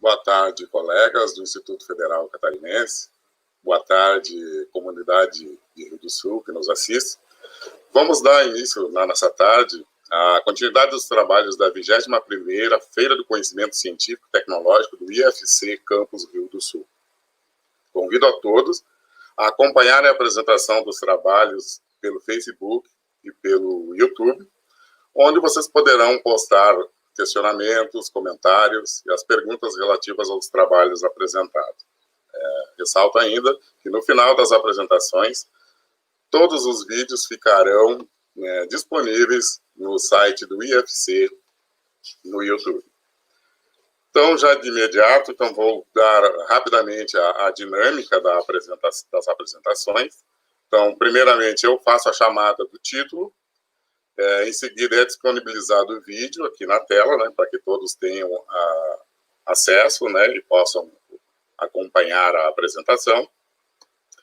Boa tarde, colegas do Instituto Federal Catarinense. Boa tarde, comunidade de Rio do Sul que nos assiste. Vamos dar início, nessa tarde, à continuidade dos trabalhos da 21ª Feira do Conhecimento Científico e Tecnológico do IFC Campus Rio do Sul. Convido a todos a acompanharem a apresentação dos trabalhos pelo Facebook e pelo YouTube, onde vocês poderão postar questionamentos, comentários e as perguntas relativas aos trabalhos apresentados. Ressalto ainda que no final das apresentações, todos os vídeos ficarão disponíveis no site do IFC no YouTube. Então, já de imediato, vou dar rapidamente a dinâmica das apresentações. Então, primeiramente, eu faço a chamada do título. Em seguida, é disponibilizado o vídeo aqui na tela, para que todos tenham acesso, e possam acompanhar a apresentação.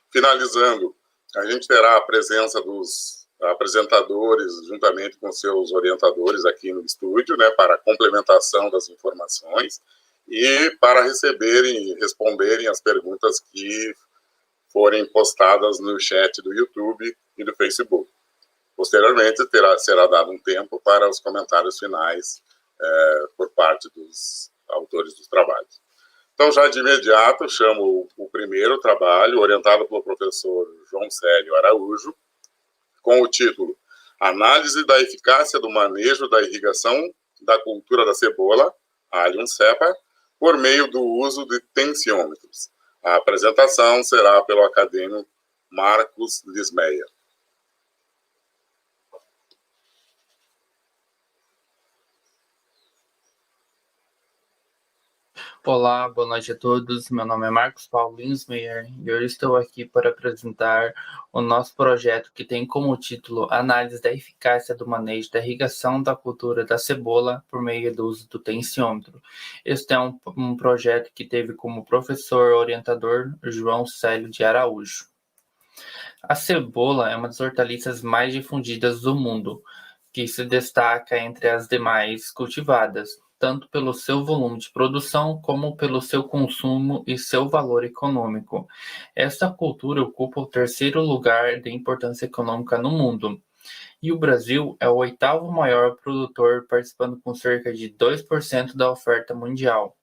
Finalizando, a gente terá a presença dos apresentadores, juntamente com seus orientadores aqui no estúdio, para a complementação das informações e para receberem e responderem as perguntas que forem postadas no chat do YouTube e do Facebook. Posteriormente, será dado um tempo para os comentários finais por parte dos autores dos trabalhos. Então, já de imediato, chamo o primeiro trabalho, orientado pelo professor João Célio Araújo, com o título Análise da eficácia do manejo da irrigação da cultura da cebola, Allium cepa, por meio do uso de tensiômetros. A apresentação será pelo acadêmico Marcos Lismeia. Olá, boa noite a todos. Meu nome é Marcos Paulo Linsmeyer e eu estou aqui para apresentar o nosso projeto que tem como título Análise da eficácia do manejo da irrigação da cultura da cebola por meio do uso do tensiômetro. Este é um projeto que teve como professor orientador João Célio de Araújo. A cebola é uma das hortaliças mais difundidas do mundo, que se destaca entre as demais cultivadas, tanto pelo seu volume de produção como pelo seu consumo e seu valor econômico. Esta cultura ocupa o terceiro lugar de importância econômica no mundo. E o Brasil é o oitavo maior produtor, participando com cerca de 2% da oferta mundial.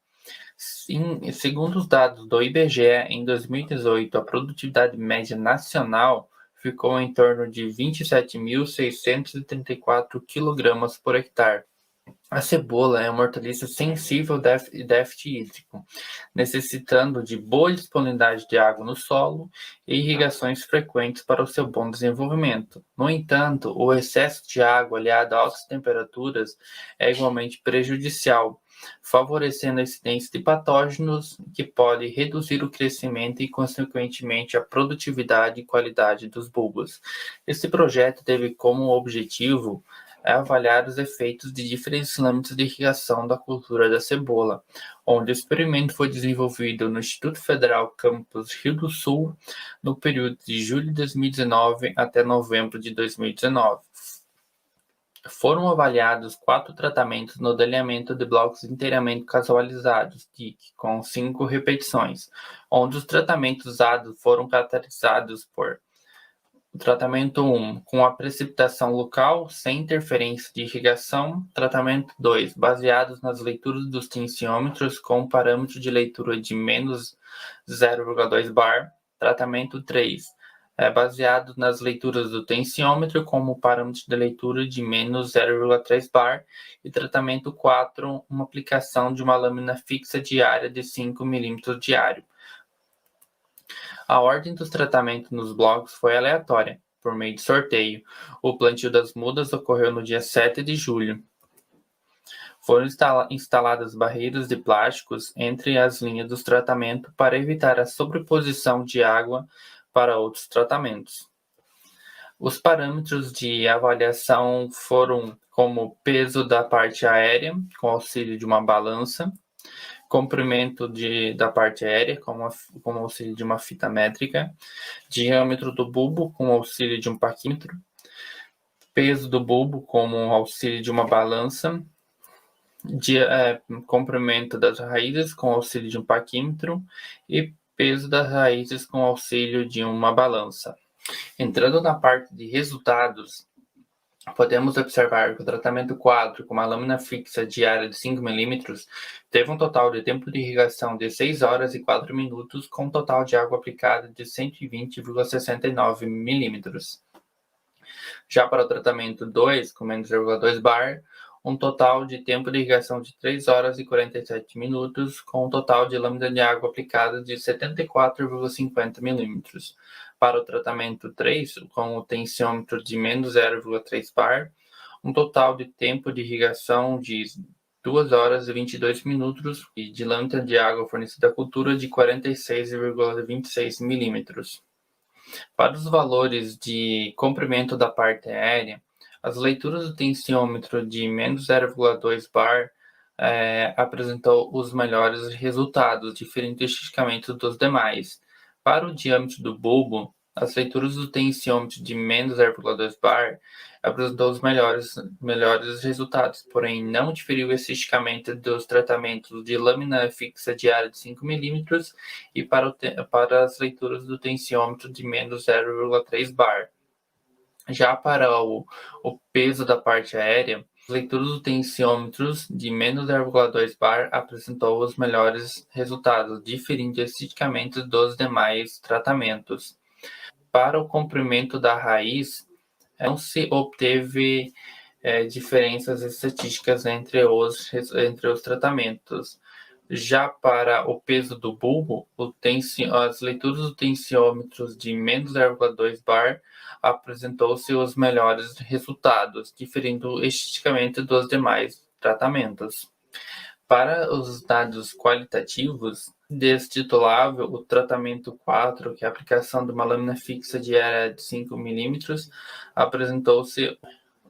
Segundo os dados do IBGE, em 2018, a produtividade média nacional ficou em torno de 27.634 kg por hectare. A cebola é uma hortaliça sensível a déficit hídrico, necessitando de boa disponibilidade de água no solo e irrigações frequentes para o seu bom desenvolvimento. No entanto, o excesso de água aliado a altas temperaturas é igualmente prejudicial, favorecendo a incidência de patógenos que pode reduzir o crescimento e, consequentemente, a produtividade e qualidade dos bulbos. Este projeto teve como objetivo avaliar os efeitos de diferentes lâminas de irrigação da cultura da cebola, onde o experimento foi desenvolvido no Instituto Federal Campus Rio do Sul, no período de julho de 2019 até novembro de 2019. Foram avaliados 4 tratamentos no delineamento de blocos inteiramente casualizados, TIC, com 5 repetições, onde os tratamentos usados foram caracterizados por o tratamento 1, com a precipitação local, sem interferência de irrigação. Tratamento 2, baseados nas leituras dos tensiômetros, com parâmetro de leitura de menos 0,2 bar. Tratamento 3, baseado nas leituras do tensiômetro, como parâmetro de leitura de menos 0,3 bar. E tratamento 4, uma aplicação de uma lâmina fixa diária de 5 mm diário. A ordem dos tratamentos nos blocos foi aleatória, por meio de sorteio. O plantio das mudas ocorreu no dia 7 de julho. Foram instaladas barreiras de plásticos entre as linhas dos tratamentos para evitar a sobreposição de água para outros tratamentos. Os parâmetros de avaliação foram como peso da parte aérea, com auxílio de uma balança, comprimento da parte aérea, com auxílio de uma fita métrica, diâmetro do bulbo, com auxílio de um paquímetro, peso do bulbo, com auxílio de uma balança, comprimento das raízes com auxílio de um paquímetro e peso das raízes com auxílio de uma balança. Entrando na parte de resultados, podemos observar que o tratamento 4 com uma lâmina fixa diária de 5 mm teve um total de tempo de irrigação de 6 horas e 4 minutos, com um total de água aplicada de 120,69 mm. Já para o tratamento 2 com menos 0,2 bar, um total de tempo de irrigação de 3 horas e 47 minutos, com um total de lâmina de água aplicada de 74,50 mm. Para o tratamento 3, com o tensiômetro de menos 0,3 bar, um total de tempo de irrigação de 2 horas e 22 minutos e de lâmina de água fornecida à cultura de 46,26 milímetros. Para os valores de comprimento da parte aérea, as leituras do tensiômetro de menos 0,2 bar apresentou os melhores resultados, diferente estatisticamente dos demais. Para o diâmetro do bulbo, as leituras do tensiômetro de menos 0,2 bar apresentou os melhores resultados, porém não diferiu estatisticamente dos tratamentos de lâmina fixa diária de 5 mm e para as leituras do tensiômetro de menos 0,3 bar. Já para o peso da parte aérea, as leituras do tensiômetros de menos 0,2 bar apresentou os melhores resultados, diferindo estatisticamente dos demais tratamentos. Para o comprimento da raiz, não se obteve diferenças estatísticas entre os tratamentos. Já para o peso do bulbo, as leituras do tensiômetros de menos 0,2 bar apresentou-se os melhores resultados, diferindo estatisticamente dos demais tratamentos. Para os dados qualitativos, destitulável, o tratamento 4, que é a aplicação de uma lâmina fixa diária de 5 mm, apresentou-se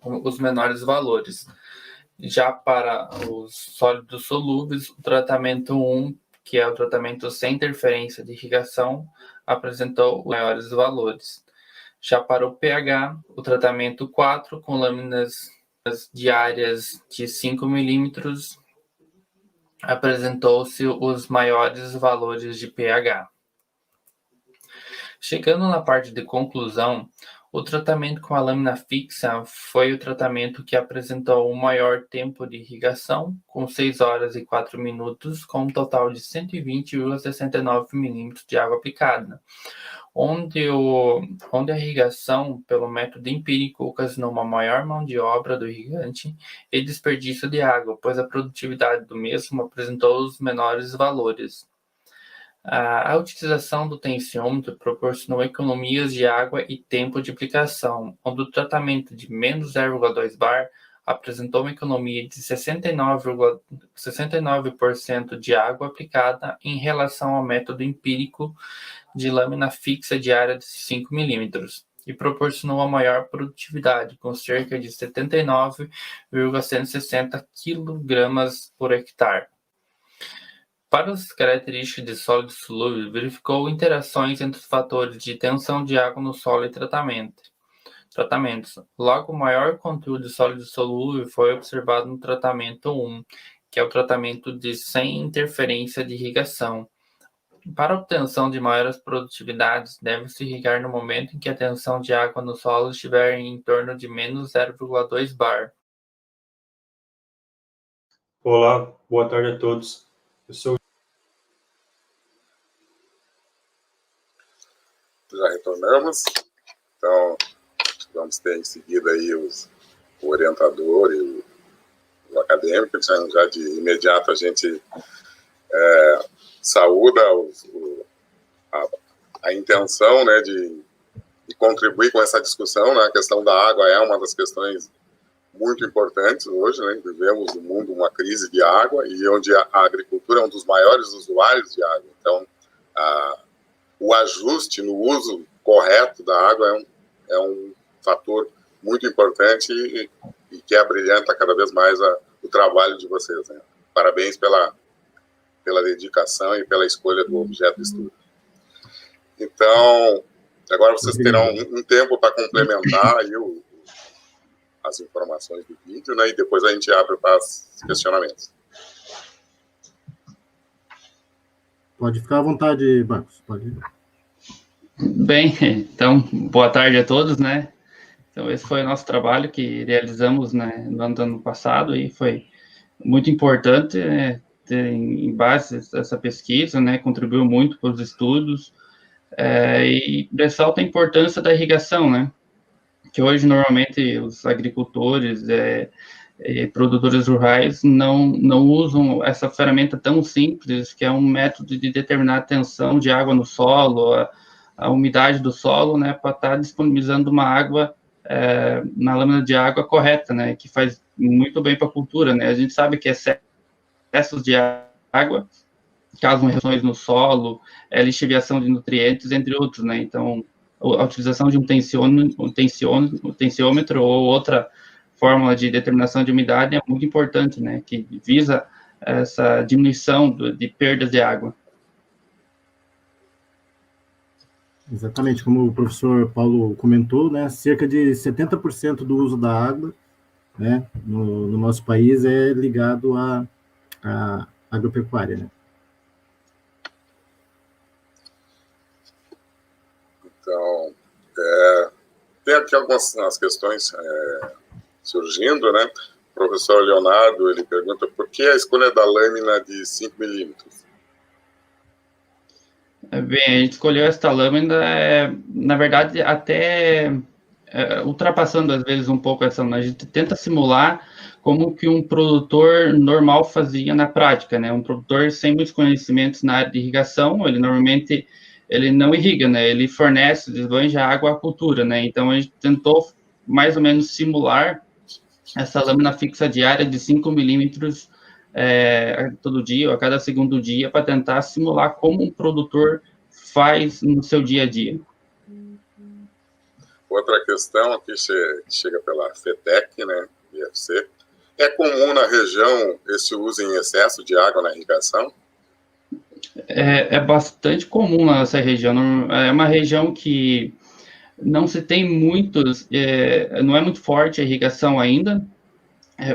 os menores valores. Já para os sólidos solúveis, o tratamento 1, que é o tratamento sem interferência de irrigação, apresentou os maiores valores. Já para o pH, o tratamento 4, com lâminas diárias de 5 mm, apresentou-se os maiores valores de pH. Chegando na parte de conclusão, o tratamento com a lâmina fixa foi o tratamento que apresentou o maior tempo de irrigação, com 6 horas e 4 minutos, com um total de 120,69 milímetros de água aplicada, onde a irrigação pelo método empírico ocasionou uma maior mão de obra do irrigante e desperdício de água, pois a produtividade do mesmo apresentou os menores valores. A utilização do tensiômetro proporcionou economias de água e tempo de aplicação, onde o tratamento de menos 0,2 bar apresentou uma economia de 69% de água aplicada em relação ao método empírico de lâmina fixa diária de 5 mm e proporcionou a maior produtividade, com cerca de 79,160 kg por hectare. Para as características de sólido solúvel, verificou interações entre os fatores de tensão de água no solo e tratamentos. Logo, o maior conteúdo de sólido solúvel foi observado no tratamento 1, que é o tratamento de sem interferência de irrigação. Para a obtenção de maiores produtividades, deve-se irrigar no momento em que a tensão de água no solo estiver em torno de menos 0,2 bar. Olá, boa tarde a todos. Eu sou... Já retornamos. Então, vamos ter em seguida aí o orientador e o acadêmico. Já de imediato a gente saúda a intenção, né, de contribuir com essa discussão, né? A questão da água é uma das questões muito importantes hoje, né? Vivemos no mundo uma crise de água e onde a agricultura é um dos maiores usuários de água. Então, o ajuste no uso correto da água é um fator muito importante e que abrilhanta cada vez mais o trabalho de vocês, né? Parabéns pela dedicação e pela escolha do objeto de estudo. Então, agora vocês terão um tempo para complementar aí as informações do vídeo, né, e depois a gente abre para os questionamentos. Pode ficar à vontade, Marcos. Pode. Bem, então, boa tarde a todos, né? Então, esse foi o nosso trabalho que realizamos, né, no ano passado, e foi muito importante, né, ter em base essa pesquisa, né, contribuiu muito para os estudos, e ressalta a importância da irrigação, né, que hoje, normalmente, os agricultores produtores rurais não usam essa ferramenta tão simples, que é um método de determinar a tensão de água no solo, a umidade do solo, né, para estar disponibilizando uma água na lâmina de água correta, né, que faz muito bem para a cultura, né. A gente sabe que excessos de água causam reações no solo, lixiviação de nutrientes, entre outros, né. Então, a utilização de um tensiômetro ou outra fórmula de determinação de umidade é muito importante, né, que visa essa diminuição de perdas de água. Exatamente, como o professor Paulo comentou, né, cerca de 70% do uso da água, né, no nosso país é ligado à agropecuária, né. Então, tem aqui algumas questões surgindo, né? O professor Leonardo, ele pergunta por que a escolha da lâmina de 5 milímetros? Bem, a gente escolheu esta lâmina, na verdade, até ultrapassando, às vezes, um pouco essa, a gente tenta simular como que um produtor normal fazia na prática, né? Um produtor sem muitos conhecimentos na área de irrigação, ele normalmente não irriga, né? Ele fornece, desbanja água à cultura, né? Então, a gente tentou mais ou menos simular essa lâmina fixa diária de 5 milímetros todo dia, ou a cada segundo dia, para tentar simular como um produtor faz no seu dia a dia. Outra questão aqui chega pela FETEC, né, IFC. É comum na região esse uso em excesso de água na irrigação? É bastante comum na nossa região. É uma região que não se tem muitos, não é muito forte a irrigação ainda,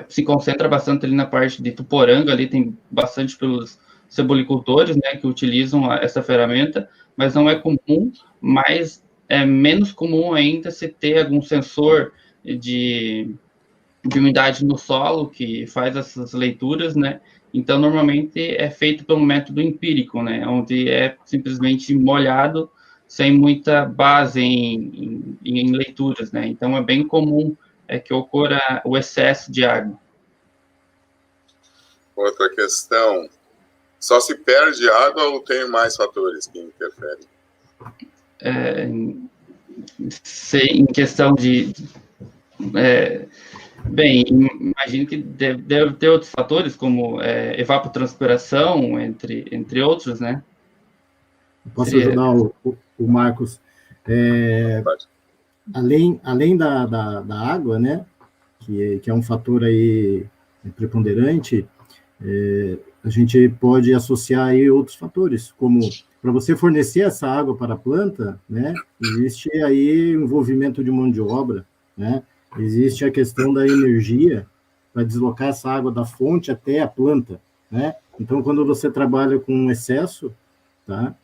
se concentra bastante ali na parte de Tuporanga, ali tem bastante pelos cebolicultores, né, que utilizam essa ferramenta, mas não é comum, mas é menos comum ainda se ter algum sensor de umidade no solo que faz essas leituras, né, então normalmente é feito pelo método empírico, né, onde é simplesmente molhado, sem muita base em leituras, né, então é bem comum que ocorra o excesso de água. Outra questão, só se perde água ou tem mais fatores que interferem? Em questão de... bem, imagino que deve ter outros fatores, como evapotranspiração, entre outros, né? Posso ajudar o Marcos? Além da água, né, que é um fator aí preponderante, a gente pode associar aí outros fatores, como para você fornecer essa água para a planta, né, existe aí envolvimento de mão de obra, né, existe a questão da energia para deslocar essa água da fonte até a planta, né, então quando você trabalha com excesso, tá,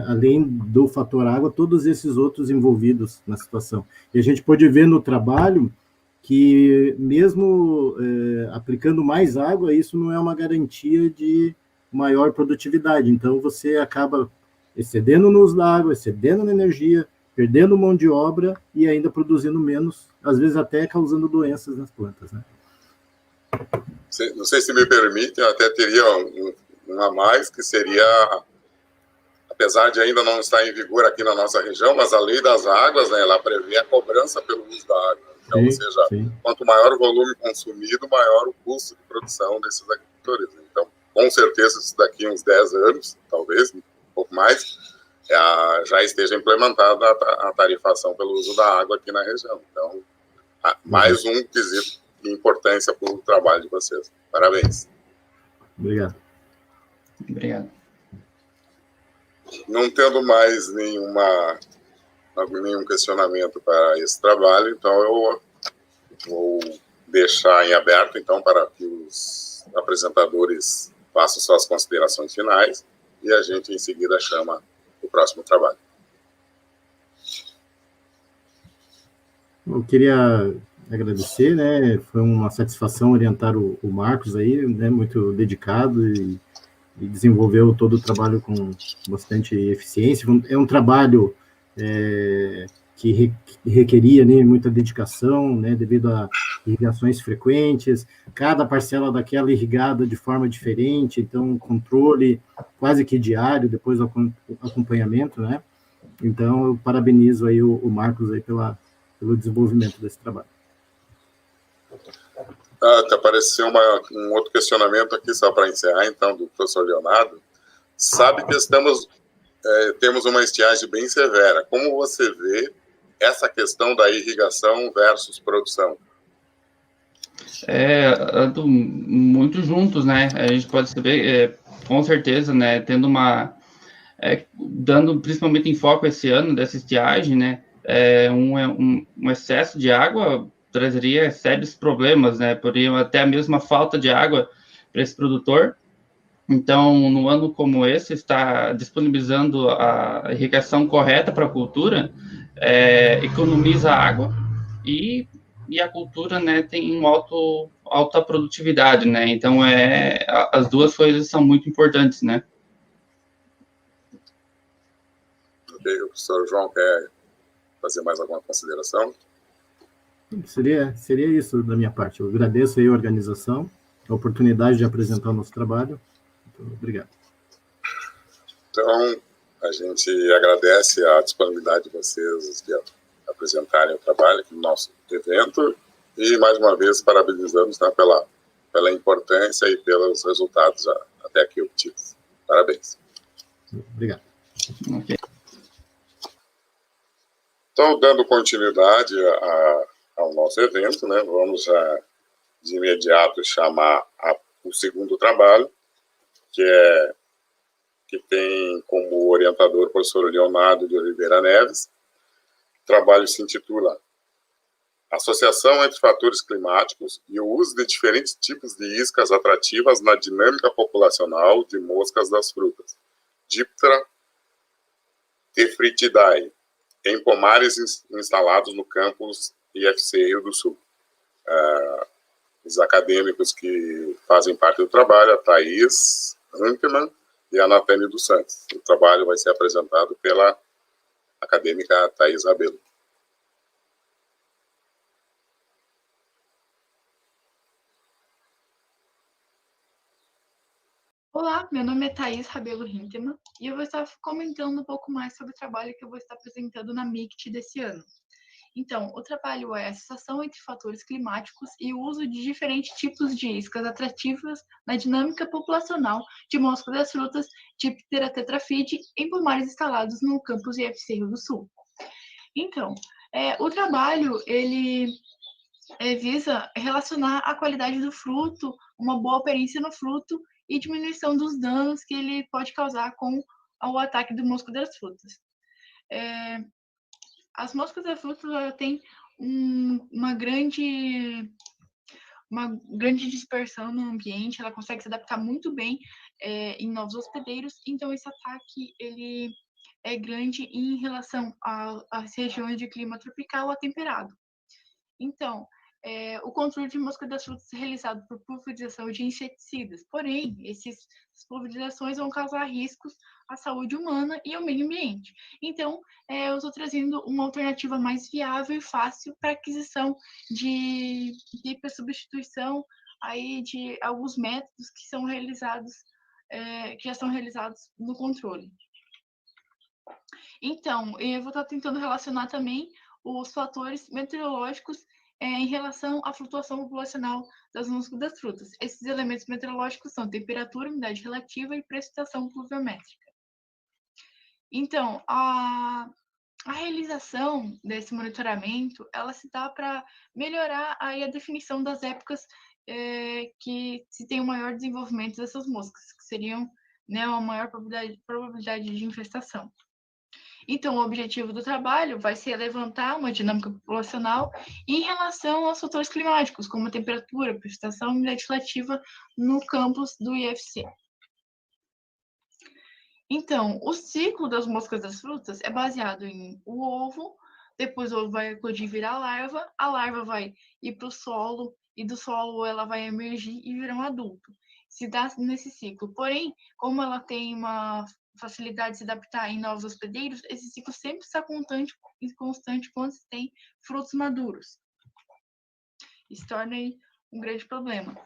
além do fator água, todos esses outros envolvidos na situação. E a gente pode ver no trabalho que mesmo aplicando mais água, isso não é uma garantia de maior produtividade. Então, você acaba excedendo no uso da água, excedendo na energia, perdendo mão de obra e ainda produzindo menos, às vezes até causando doenças nas plantas, né? Não sei se me permite, eu até teria um a mais, que seria, apesar de ainda não estar em vigor aqui na nossa região, mas a lei das águas, né, ela prevê a cobrança pelo uso da água. Então, ou seja, quanto maior o volume consumido, maior o custo de produção desses agricultores. Então, com certeza, isso daqui a uns 10 anos, talvez, um pouco mais, já esteja implementada a tarifação pelo uso da água aqui na região. Então, mais um quesito de importância para o trabalho de vocês. Parabéns. Obrigado. Obrigado. Não tendo mais nenhum questionamento para esse trabalho, então eu Vou deixar em aberto, então, para que os apresentadores façam suas considerações finais e a gente, em seguida, chama o próximo trabalho. Eu queria agradecer, né? Foi uma satisfação orientar o Marcos aí, né? Muito dedicado e desenvolveu todo o trabalho com bastante eficiência. É um trabalho que requeria, né, muita dedicação, né, devido a irrigações frequentes, cada parcela daquela irrigada de forma diferente, então controle quase que diário, depois o acompanhamento, né? Então eu parabenizo aí o Marcos aí pelo desenvolvimento desse trabalho. Apareceu um outro questionamento aqui, só para encerrar, então, do professor Leonardo. Sabe que temos uma estiagem bem severa. Como você vê essa questão da irrigação versus produção? Andam muito juntos, né? A gente pode saber, com certeza, né? Tendo dando principalmente enfoque esse ano dessa estiagem, né? Um excesso de água trazeria sérios problemas, né? Poderia até a mesma falta de água para esse produtor. Então, no ano como esse, está disponibilizando a irrigação correta para a cultura, economiza água e a cultura, né, tem alta produtividade, né? Então, as duas coisas são muito importantes, né? Ok, o professor João quer fazer mais alguma consideração? Seria isso da minha parte. Eu agradeço aí a organização, a oportunidade de apresentar o nosso trabalho. Muito obrigado. Então, a gente agradece a disponibilidade de vocês de apresentarem o trabalho aqui no nosso evento e, mais uma vez, parabenizamos, né, pela importância e pelos resultados até aqui obtidos. Parabéns. Obrigado. Okay. Então, dando continuidade ao nosso evento, né, vamos já de imediato chamar o segundo trabalho, que tem como orientador o professor Leonardo de Oliveira Neves. O trabalho se intitula Associação entre fatores climáticos e o uso de diferentes tipos de iscas atrativas na dinâmica populacional de moscas das frutas, Diptera tephrididae, em pomares instalados no campus IFC Rio do Sul. Os acadêmicos que fazem parte do trabalho, a Thaís Hankemann e a Natane dos Santos. O trabalho vai ser apresentado pela acadêmica Thaís Rabelo. Olá, meu nome é Thaís Rabelo Hinkemann e eu vou estar comentando um pouco mais sobre o trabalho que eu vou estar apresentando na MICT desse ano. Então, o trabalho é a associação entre fatores climáticos e o uso de diferentes tipos de iscas atrativas na dinâmica populacional de moscas das frutas Diptera tetraphyide em pomares instalados no campus IFC Rio do Sul. Então, o trabalho, ele visa relacionar a qualidade do fruto, uma boa aparência no fruto e diminuição dos danos que ele pode causar com o ataque do mosco das frutas. As moscas das frutas têm uma grande dispersão no ambiente, ela consegue se adaptar muito bem em novos hospedeiros, então esse ataque ele é grande em relação às regiões de clima tropical a temperado. Então, o controle de mosca das frutas é realizado por pulverização de inseticidas. Porém, essas pulverizações vão causar riscos à saúde humana e ao meio ambiente. Então, eu estou trazendo uma alternativa mais viável e fácil para aquisição de substituição aí de alguns métodos que são realizados, que já são realizados no controle. Então, eu vou estar tentando relacionar também os fatores meteorológicos em relação à flutuação populacional das moscas das frutas. Esses elementos meteorológicos são temperatura, umidade relativa e precipitação pluviométrica. Então, a realização desse monitoramento, ela se dá para melhorar aí a definição das épocas que se tem o maior desenvolvimento dessas moscas, que seriam, né, uma maior probabilidade de infestação. Então, o objetivo do trabalho vai ser levantar uma dinâmica populacional em relação aos fatores climáticos, como a temperatura, precipitação e legislativa no campus do IFC. Então, o ciclo das moscas das frutas é baseado em o ovo, depois o ovo vai eclodir e virar a larva vai ir para o solo, e do solo ela vai emergir e virar um adulto. Se dá nesse ciclo. Porém, como ela tem uma facilidade de se adaptar em novos hospedeiros, esse ciclo sempre está constante quando se tem frutos maduros. Isso torna aí um grande problema.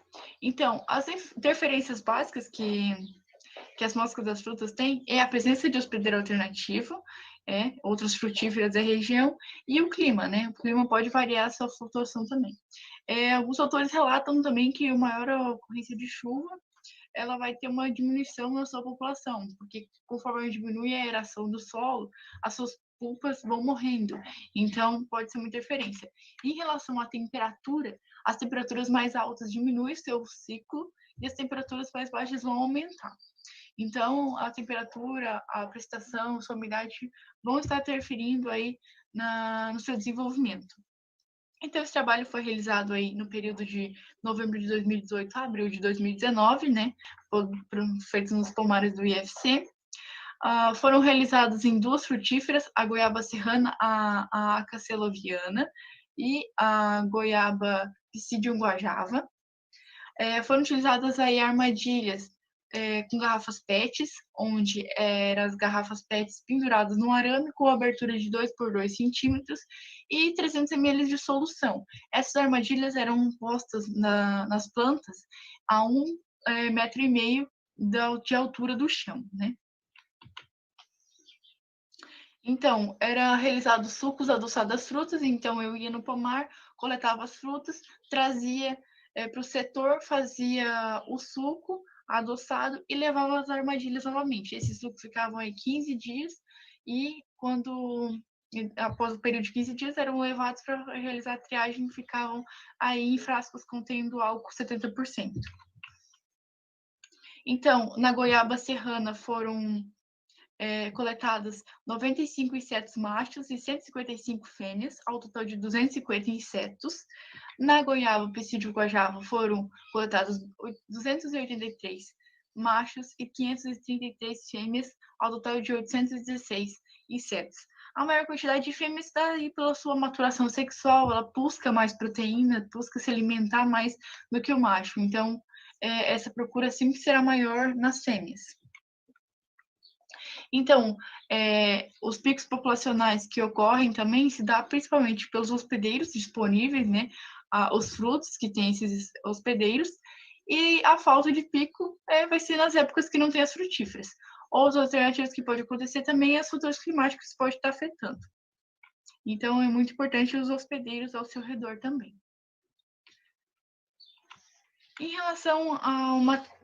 Então, as interferências básicas que as moscas das frutas têm é a presença de hospedeiro alternativo, outras frutíferas da região, e o clima, né? O clima pode variar a sua flutuação também. Alguns autores relatam também que a maior ocorrência de chuva, ela vai ter uma diminuição na sua população, porque conforme diminui a aeração do solo, as suas pulpas vão morrendo, então pode ser uma interferência. Em relação à temperatura, as temperaturas mais altas diminuem seu ciclo e as temperaturas mais baixas vão aumentar. Então, a temperatura, a precipitação, a umidade vão estar interferindo aí no seu desenvolvimento. Então, esse trabalho foi realizado aí no período de novembro de 2018 a abril de 2019, né? Feitos nos pomares do IFC. Foram realizados em 2 frutíferas, a goiaba serrana, a acaceloviana e a goiaba Psidium guajava. Foram utilizadas aí armadilhas com garrafas PETs, onde eram as garrafas PETs penduradas no arame com abertura de 2 por 2 centímetros e 300 ml de solução. Essas armadilhas eram postas nas plantas a 1,5 metro de altura do chão, né? Então, era realizado sucos adoçados das frutas, então eu ia no pomar, coletava as frutas, trazia para o setor, fazia o suco adoçado e levava as armadilhas novamente. Esses sucos ficavam aí 15 dias e após o período de 15 dias, eram levados para realizar a triagem e ficavam aí em frascos contendo álcool 70%. Então, na goiaba serrana foram coletadas 95 insetos machos e 155 fêmeas, ao total de 250 insetos. Na goiaba Psidium guajava foram coletados 283 machos e 533 fêmeas, ao total de 816 insetos. A maior quantidade de fêmeas está aí pela sua maturação sexual, ela busca mais proteína, busca se alimentar mais do que o macho. Então, essa procura sempre será maior nas fêmeas. Então, os picos populacionais que ocorrem também se dá principalmente pelos hospedeiros disponíveis, né? Os frutos que têm esses hospedeiros, e a falta de pico vai ser nas épocas que não tem as frutíferas. Outras alternativas que pode acontecer também é os fatores climáticos que pode estar afetando. Então, é muito importante os hospedeiros ao seu redor também. Em relação a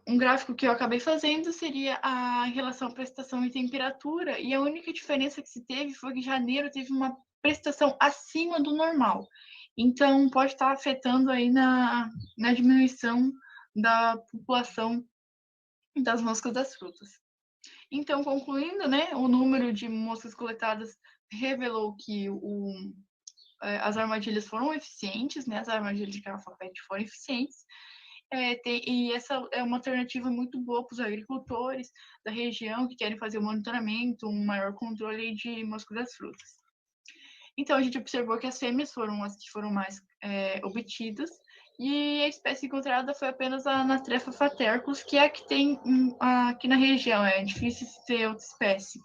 um gráfico que eu acabei fazendo, seria em relação à precipitação e temperatura, e a única diferença que se teve foi que janeiro teve uma precipitação acima do normal. Então, pode estar afetando aí na diminuição da população das moscas das frutas. Então, concluindo, né, o número de moscas coletadas revelou que as armadilhas foram eficientes, né, as armadilhas de garrafa PET foram eficientes, e essa é uma alternativa muito boa para os agricultores da região que querem fazer o monitoramento, um maior controle de moscas das frutas. Então, a gente observou que as fêmeas foram as que foram mais obtidas, e a espécie encontrada foi apenas a Anatrefa faterculus, que é a que tem aqui na região, é difícil ter outra espécie.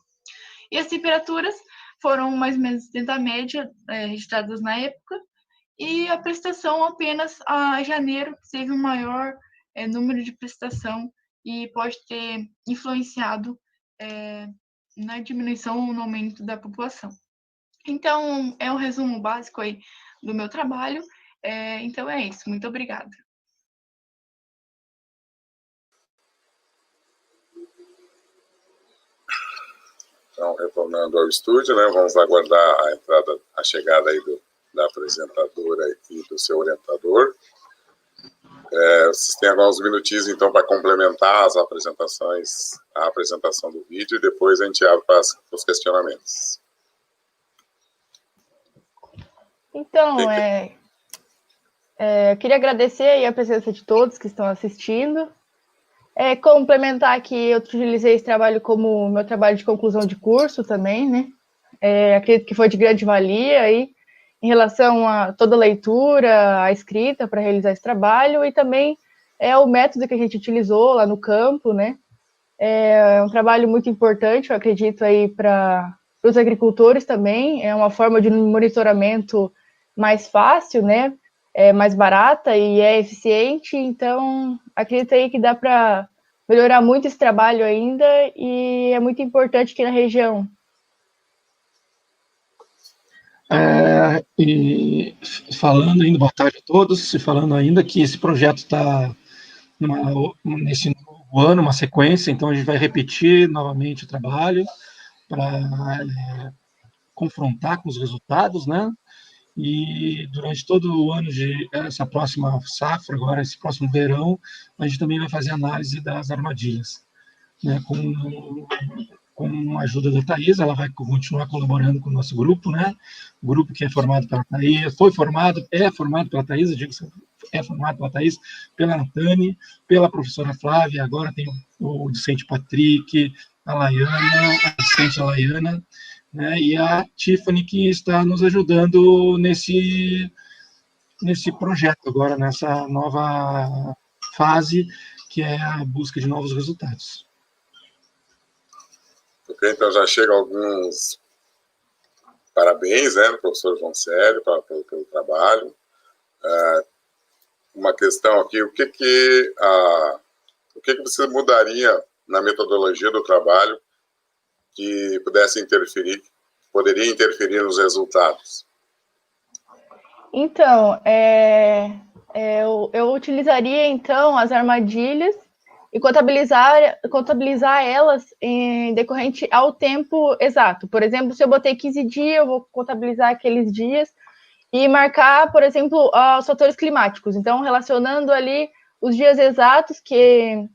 E as temperaturas foram mais ou menos dentro da média registradas na época, e a precipitação apenas a janeiro teve um maior número de precipitação e pode ter influenciado na diminuição ou no aumento da população. Então, é um resumo básico aí do meu trabalho. Então, é isso. Muito obrigada. Então, retornando ao estúdio, né, vamos aguardar a chegada aí da apresentadora e do seu orientador. Vocês têm agora uns minutinhos, então, para complementar as apresentações, a apresentação do vídeo, e depois a gente abre para os questionamentos. Então, eu queria agradecer aí a presença de todos que estão assistindo. Complementar que eu utilizei esse trabalho como meu trabalho de conclusão de curso também, né? Acredito que foi de grande valia aí, em relação a toda a leitura, a escrita para realizar esse trabalho, e também o método que a gente utilizou lá no campo, né? É um trabalho muito importante, eu acredito, aí para os agricultores também, é uma forma de monitoramento mais fácil, né? Mais barata e eficiente, então acredito aí que dá para melhorar muito esse trabalho ainda, e é muito importante aqui na região. E falando ainda, boa tarde a todos, e falando ainda que esse projeto está nesse novo ano, uma sequência, então a gente vai repetir novamente o trabalho para confrontar com os resultados, né? E durante todo o ano de essa próxima safra, agora esse próximo verão, a gente também vai fazer análise das armadilhas, né? Com a ajuda da Thais, ela vai continuar colaborando com o nosso grupo, né? O grupo que é formado pela Thais, é formado pela Thais, eu digo que é formado pela Thais, pela Natane, pela professora Flávia, agora tem o discente Patrick, a Laiana, a assistente Laiana, né? E a Tiffany, que está nos ajudando nesse projeto agora, nessa nova fase, que é a busca de novos resultados. Ok, então já chegam alguns parabéns, né, professor João Célio, pelo trabalho. Uma questão aqui, o que você mudaria na metodologia do trabalho que poderia interferir nos resultados? Então, eu utilizaria, então, as armadilhas e contabilizar elas em decorrente ao tempo exato. Por exemplo, se eu botei 15 dias, eu vou contabilizar aqueles dias e marcar, por exemplo, os fatores climáticos. Então, relacionando ali os dias exatos que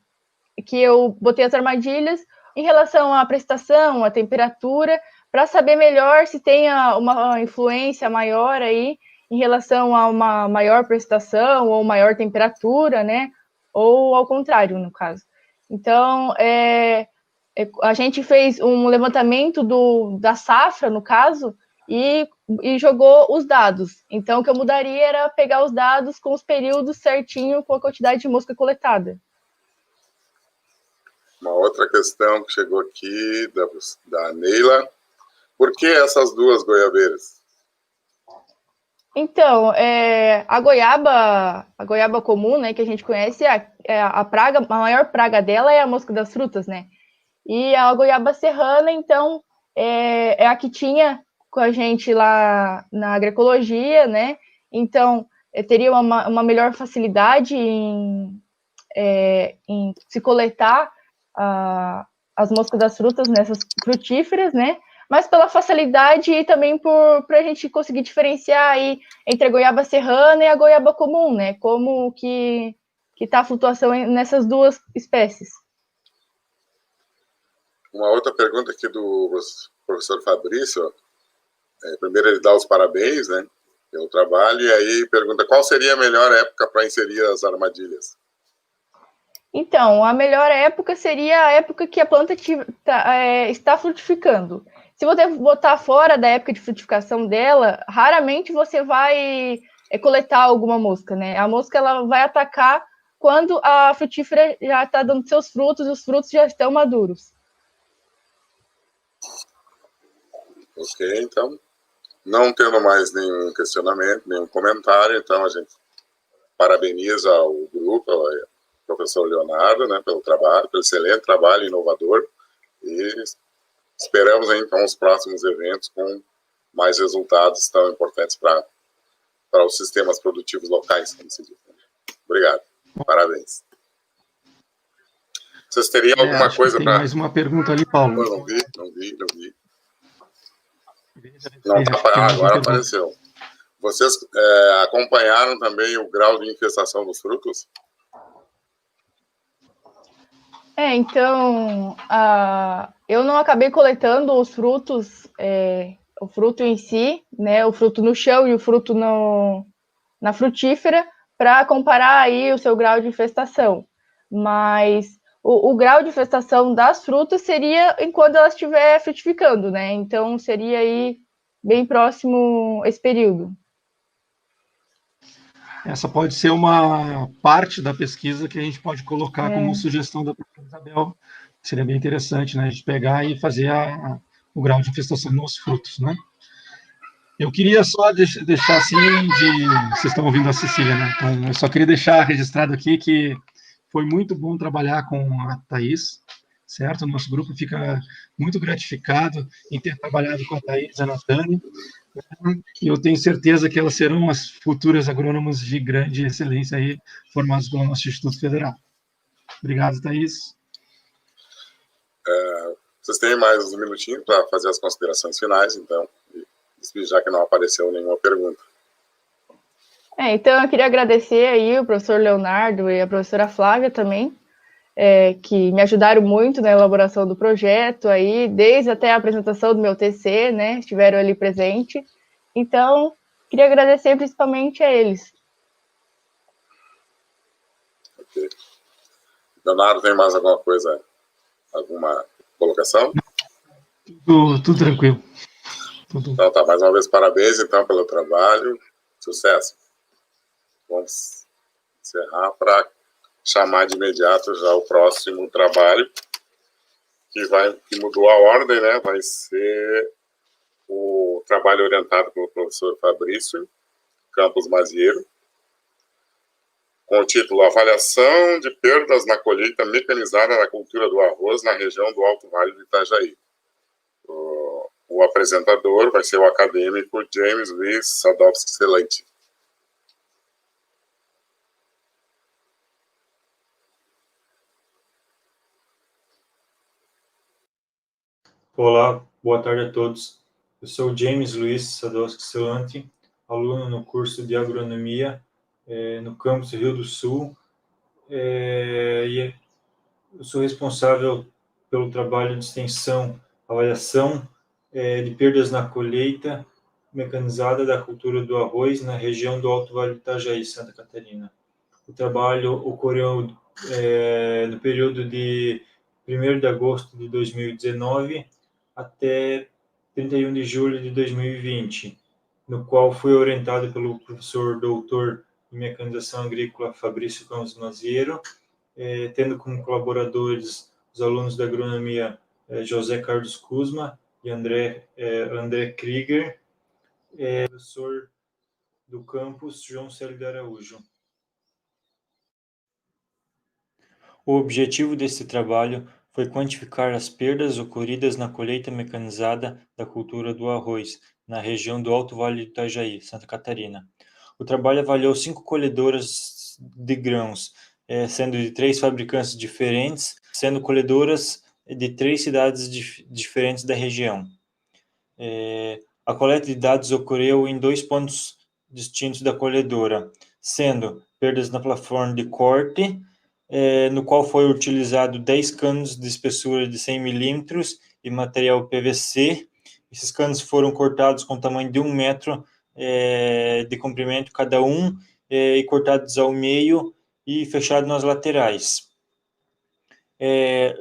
eu botei as armadilhas em relação à precipitação, à temperatura, para saber melhor se tem uma influência maior aí em relação a uma maior precipitação ou maior temperatura, né? Ou ao contrário, no caso. Então, a gente fez um levantamento da safra, no caso, e jogou os dados. Então, o que eu mudaria era pegar os dados com os períodos certinho, com a quantidade de mosca coletada. Uma outra questão que chegou aqui, da Neila. Por que essas duas goiabeiras? Então, a goiaba comum, né, que a gente conhece, a maior praga dela é a mosca das frutas, né? E a goiaba serrana, então, é a que tinha com a gente lá na agroecologia, né? Então, teria uma melhor facilidade em se coletar as moscas das frutas nessas frutíferas, né? Mas pela facilidade e também para a gente conseguir diferenciar aí entre a goiaba serrana e a goiaba comum, né? Como que está a flutuação nessas duas espécies. Uma outra pergunta aqui do professor Fabrício. Primeiro ele dá os parabéns, né, pelo trabalho, e aí pergunta qual seria a melhor época para inserir as armadilhas. Então, a melhor época seria a época que a planta está frutificando. Se você botar fora da época de frutificação dela, raramente você vai coletar alguma mosca, né? A mosca ela vai atacar quando a frutífera já está dando seus frutos e os frutos já estão maduros. Ok, então, não tendo mais nenhum questionamento, nenhum comentário, então a gente parabeniza o grupo, o professor Leonardo, né, pelo excelente trabalho inovador, e esperamos então os próximos eventos com mais resultados tão importantes para os sistemas produtivos locais, como se diz. Obrigado, parabéns. Vocês teriam alguma coisa para... Tem mais uma pergunta ali, Paulo. Eu não vi. Não, agora apareceu. Vocês acompanharam também o grau de infestação dos frutos? Então, eu não acabei coletando os frutos o fruto em si, né, o fruto no chão e o fruto na frutífera, para comparar aí o seu grau de infestação. Mas o grau de infestação das frutas seria enquanto ela estiver frutificando, né? Então seria aí bem próximo esse período. Essa pode ser uma parte da pesquisa que a gente pode colocar como sugestão da professora Isabel. Seria bem interessante, né? A gente pegar e fazer o grau de infestação nos frutos, né? Eu queria só deixar assim vocês estão ouvindo a Cecília, né? Então, eu só queria deixar registrado aqui que foi muito bom trabalhar com a Thaís, certo? O nosso grupo fica muito gratificado em ter trabalhado com a Thaís e a Natânia. E eu tenho certeza que elas serão as futuras agrônomas de grande excelência aí, formadas pelo nosso Instituto Federal. Obrigado, Thaís. Vocês têm mais uns minutinhos para fazer as considerações finais, então, já que não apareceu nenhuma pergunta. Então, eu queria agradecer aí o professor Leonardo e a professora Flávia também, que me ajudaram muito na elaboração do projeto, aí, desde até a apresentação do meu TC, né, estiveram ali presentes. Então, queria agradecer principalmente a eles. Ok. Leonardo, tem mais alguma coisa, alguma colocação? Tudo tranquilo. Então tá, mais uma vez parabéns então pelo trabalho, sucesso. Vamos encerrar para chamar de imediato já o próximo trabalho, que mudou a ordem, né? Vai ser o trabalho orientado pelo professor Fabrício Campos Mazieiro, com o título Avaliação de perdas na colheita mecanizada na cultura do arroz na região do Alto Vale do Itajaí. O apresentador vai ser o acadêmico James Luiz Sadowski-Celente. Olá, boa tarde a todos. Eu sou James Luiz Sadowski-Celente, aluno no curso de agronomia no campus Rio do Sul. E eu sou responsável pelo trabalho de extensão, avaliação de perdas na colheita mecanizada da cultura do arroz na região do Alto Vale do Itajaí, Santa Catarina. O trabalho ocorreu no período de 1º de agosto de 2019 até 31 de julho de 2020, no qual fui orientado pelo professor doutor em mecanização agrícola Fabrício Campos Mazieiro, tendo como colaboradores os alunos da agronomia José Carlos Kuzma e André Krieger, professor do campus João Célio de Araújo. O objetivo desse trabalho foi quantificar as perdas ocorridas na colheita mecanizada da cultura do arroz, na região do Alto Vale do Itajaí, Santa Catarina. O trabalho avaliou 5 colhedoras de grãos, sendo de 3 fabricantes diferentes, sendo colhedoras de 3 cidades diferentes da região. A coleta de dados ocorreu em 2 pontos distintos da colhedora, sendo perdas na plataforma de corte, no qual foi utilizado 10 canos de espessura de 100 milímetros e material PVC. Esses canos foram cortados com tamanho de 1 metro de comprimento cada um, e cortados ao meio e fechados nas laterais.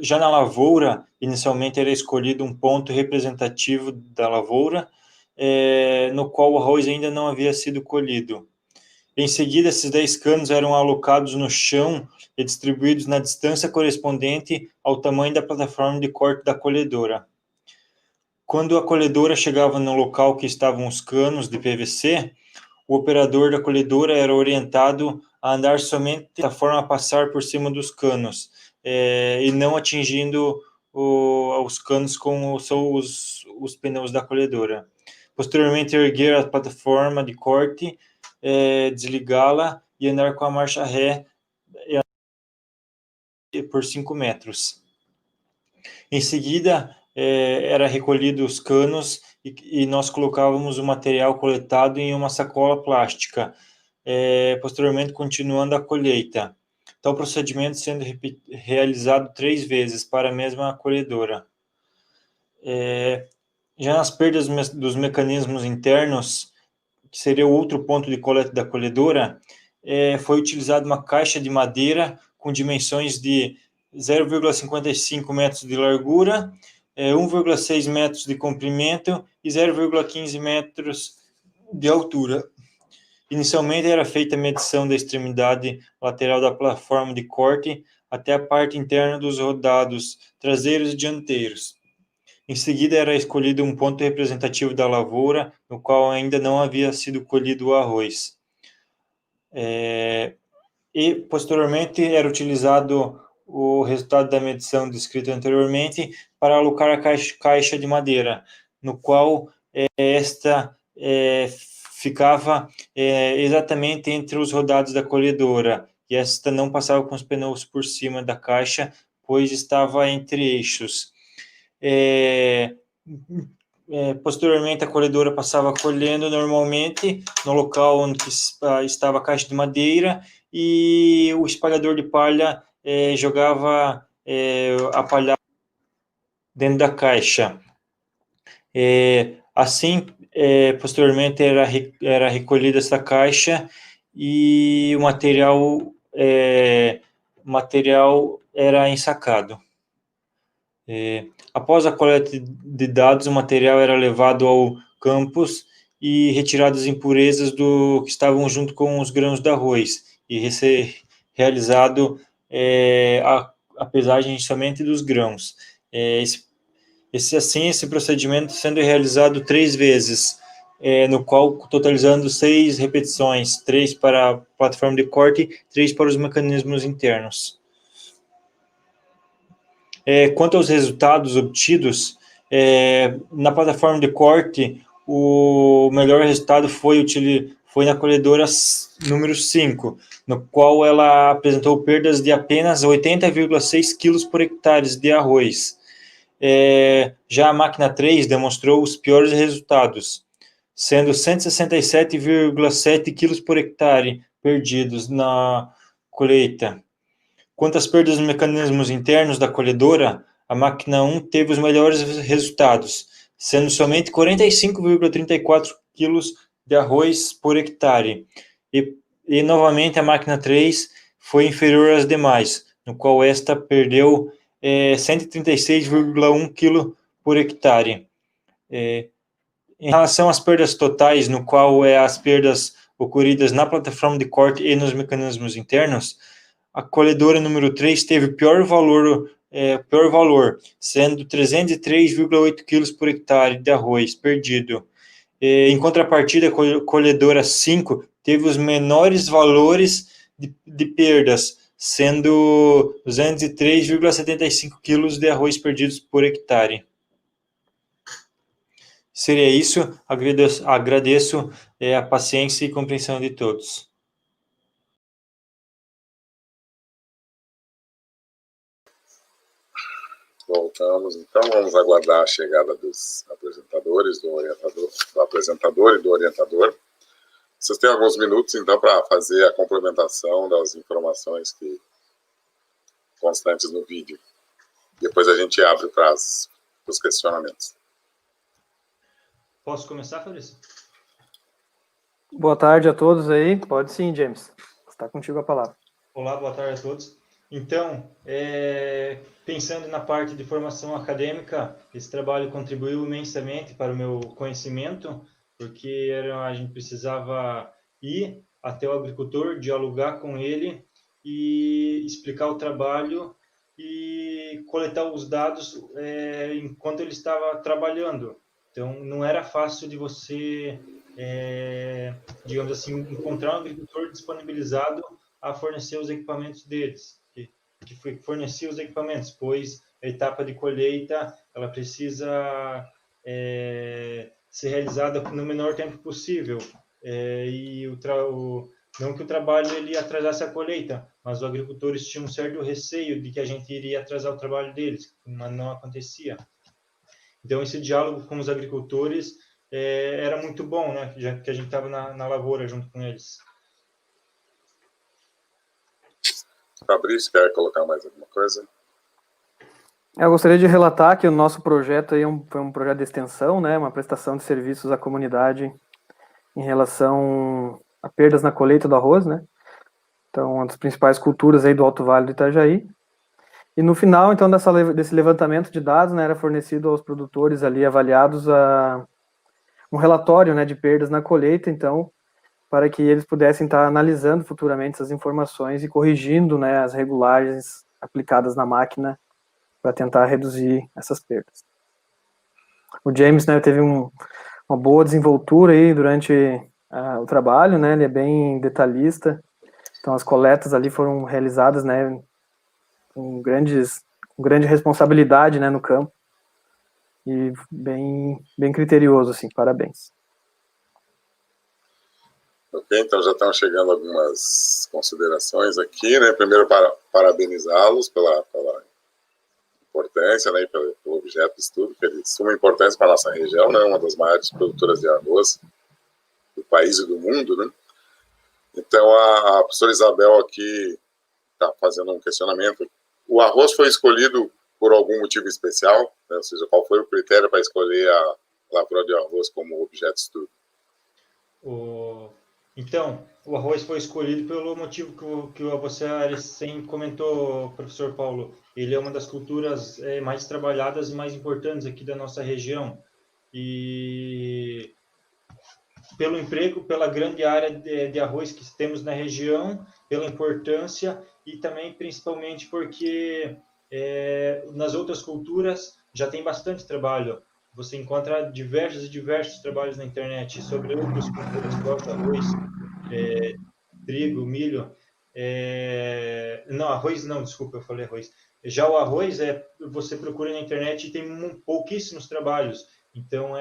Já na lavoura, inicialmente era escolhido um ponto representativo da lavoura, no qual o arroz ainda não havia sido colhido. Em seguida, esses 10 canos eram alocados no chão e distribuídos na distância correspondente ao tamanho da plataforma de corte da colhedora. Quando a colhedora chegava no local que estavam os canos de PVC, o operador da colhedora era orientado a andar somente da forma a passar por cima dos canos, e não atingindo os canos com os pneus da colhedora. Posteriormente, erguer a plataforma de corte, desligá-la e andar com a marcha ré por 5 metros. Em seguida, era recolhido os canos e nós colocávamos o material coletado em uma sacola plástica, posteriormente continuando a colheita. Tal procedimento sendo realizado 3 vezes para a mesma colhedora. Já nas perdas dos mecanismos internos, que seria o outro ponto de coleta da colhedora, foi utilizada uma caixa de madeira com dimensões de 0,55 metros de largura, 1,6 metros de comprimento e 0,15 metros de altura. Inicialmente era feita a medição da extremidade lateral da plataforma de corte até a parte interna dos rodados traseiros e dianteiros. Em seguida era escolhido um ponto representativo da lavoura, no qual ainda não havia sido colhido o arroz. E, posteriormente, era utilizado o resultado da medição descrito anteriormente para alocar a caixa de madeira, no qual esta ficava exatamente entre os rodados da colhedora, e esta não passava com os pneus por cima da caixa, pois estava entre eixos. Posteriormente, a colhedora passava colhendo normalmente no local onde estava a caixa de madeira, e o espalhador de palha jogava a palha dentro da caixa. Assim, posteriormente era recolhida essa caixa e o material era ensacado. Após a coleta de dados, o material era levado ao campus e retirado as impurezas que estavam junto com os grãos de arroz, e realizado a pesagem somente dos grãos. Esse procedimento sendo realizado 3 vezes, no qual totalizando 6 repetições, 3 para a plataforma de corte, 3 para os mecanismos internos. Quanto aos resultados obtidos, na plataforma de corte, o melhor resultado foi na colhedora número 5, no qual ela apresentou perdas de apenas 80,6 kg por hectare de arroz. Já a máquina 3 demonstrou os piores resultados, sendo 167,7 kg por hectare perdidos na colheita. Quanto às perdas nos mecanismos internos da colhedora, a máquina 1 teve os melhores resultados, sendo somente 45,34 kg de arroz por hectare. E novamente a máquina 3 foi inferior às demais, no qual esta perdeu 136,1 kg por hectare. Em relação às perdas totais, no qual as perdas ocorridas na plataforma de corte e nos mecanismos internos, a colhedora número 3 teve pior valor, sendo 303,8 kg por hectare de arroz perdido. Em contrapartida, a colhedora 5 teve os menores valores de perdas, sendo 203,75 kg de arroz perdidos por hectare. Seria isso. Agradeço a paciência e compreensão de todos. Voltamos, então, vamos aguardar a chegada dos apresentadores, do apresentador e do orientador. Vocês têm alguns minutos, então, para fazer a complementação das informações constantes no vídeo. Depois a gente abre para os questionamentos. Posso começar, Fabrício? Boa tarde a todos aí. Pode sim, James. Está contigo a palavra. Olá, boa tarde a todos. Então, pensando na parte de formação acadêmica, esse trabalho contribuiu imensamente para o meu conhecimento, porque a gente precisava ir até o agricultor, dialogar com ele e explicar o trabalho e coletar os dados enquanto ele estava trabalhando. Então, não era fácil de você, digamos assim, encontrar um agricultor disponibilizado a fornecer os equipamentos deles, que fornecia os equipamentos, pois a etapa de colheita ela precisa ser realizada no menor tempo possível, e não que o trabalho ele atrasasse a colheita, mas os agricultores tinham um certo receio de que a gente iria atrasar o trabalho deles, mas não acontecia. Então esse diálogo com os agricultores era muito bom, né? Já que a gente estava na lavoura junto com eles. Fabrício, quer colocar mais alguma coisa? Eu gostaria de relatar que o nosso projeto aí foi um projeto de extensão, né, uma prestação de serviços à comunidade em relação a perdas na colheita do arroz, né? Então, uma das principais culturas aí do Alto Vale do Itajaí. E no final, então, desse levantamento de dados, né, era fornecido aos produtores ali avaliados um relatório, né, de perdas na colheita, então, para que eles pudessem estar analisando futuramente essas informações e corrigindo, né, as regulagens aplicadas na máquina para tentar reduzir essas perdas. O James, né, teve uma boa desenvoltura aí durante o trabalho, né, ele é bem detalhista, então as coletas ali foram realizadas, né, com grande responsabilidade, né, no campo, e bem criterioso, assim, parabéns. Ok, então já estão chegando algumas considerações aqui, né, primeiro parabenizá-los pela importância, né, e pelo objeto de estudo, que é de suma importância para a nossa região, né, uma das maiores produtoras de arroz do país e do mundo, né. Então a professora Isabel aqui está fazendo um questionamento. O arroz foi escolhido por algum motivo especial? Né? Ou seja, qual foi o critério para escolher a lavoura de arroz como objeto de estudo? Então, o arroz foi escolhido pelo motivo que você comentou, professor Paulo. Ele é uma das culturas mais trabalhadas e mais importantes aqui da nossa região. E pelo emprego, pela grande área de arroz que temos na região, pela importância e também, principalmente, porque nas outras culturas já tem bastante trabalho. Você encontra diversos trabalhos na internet sobre outras culturas, quanto arroz, trigo, milho. Não, arroz não, desculpa, eu falei arroz. Já o arroz, você procura na internet e tem pouquíssimos trabalhos. Então,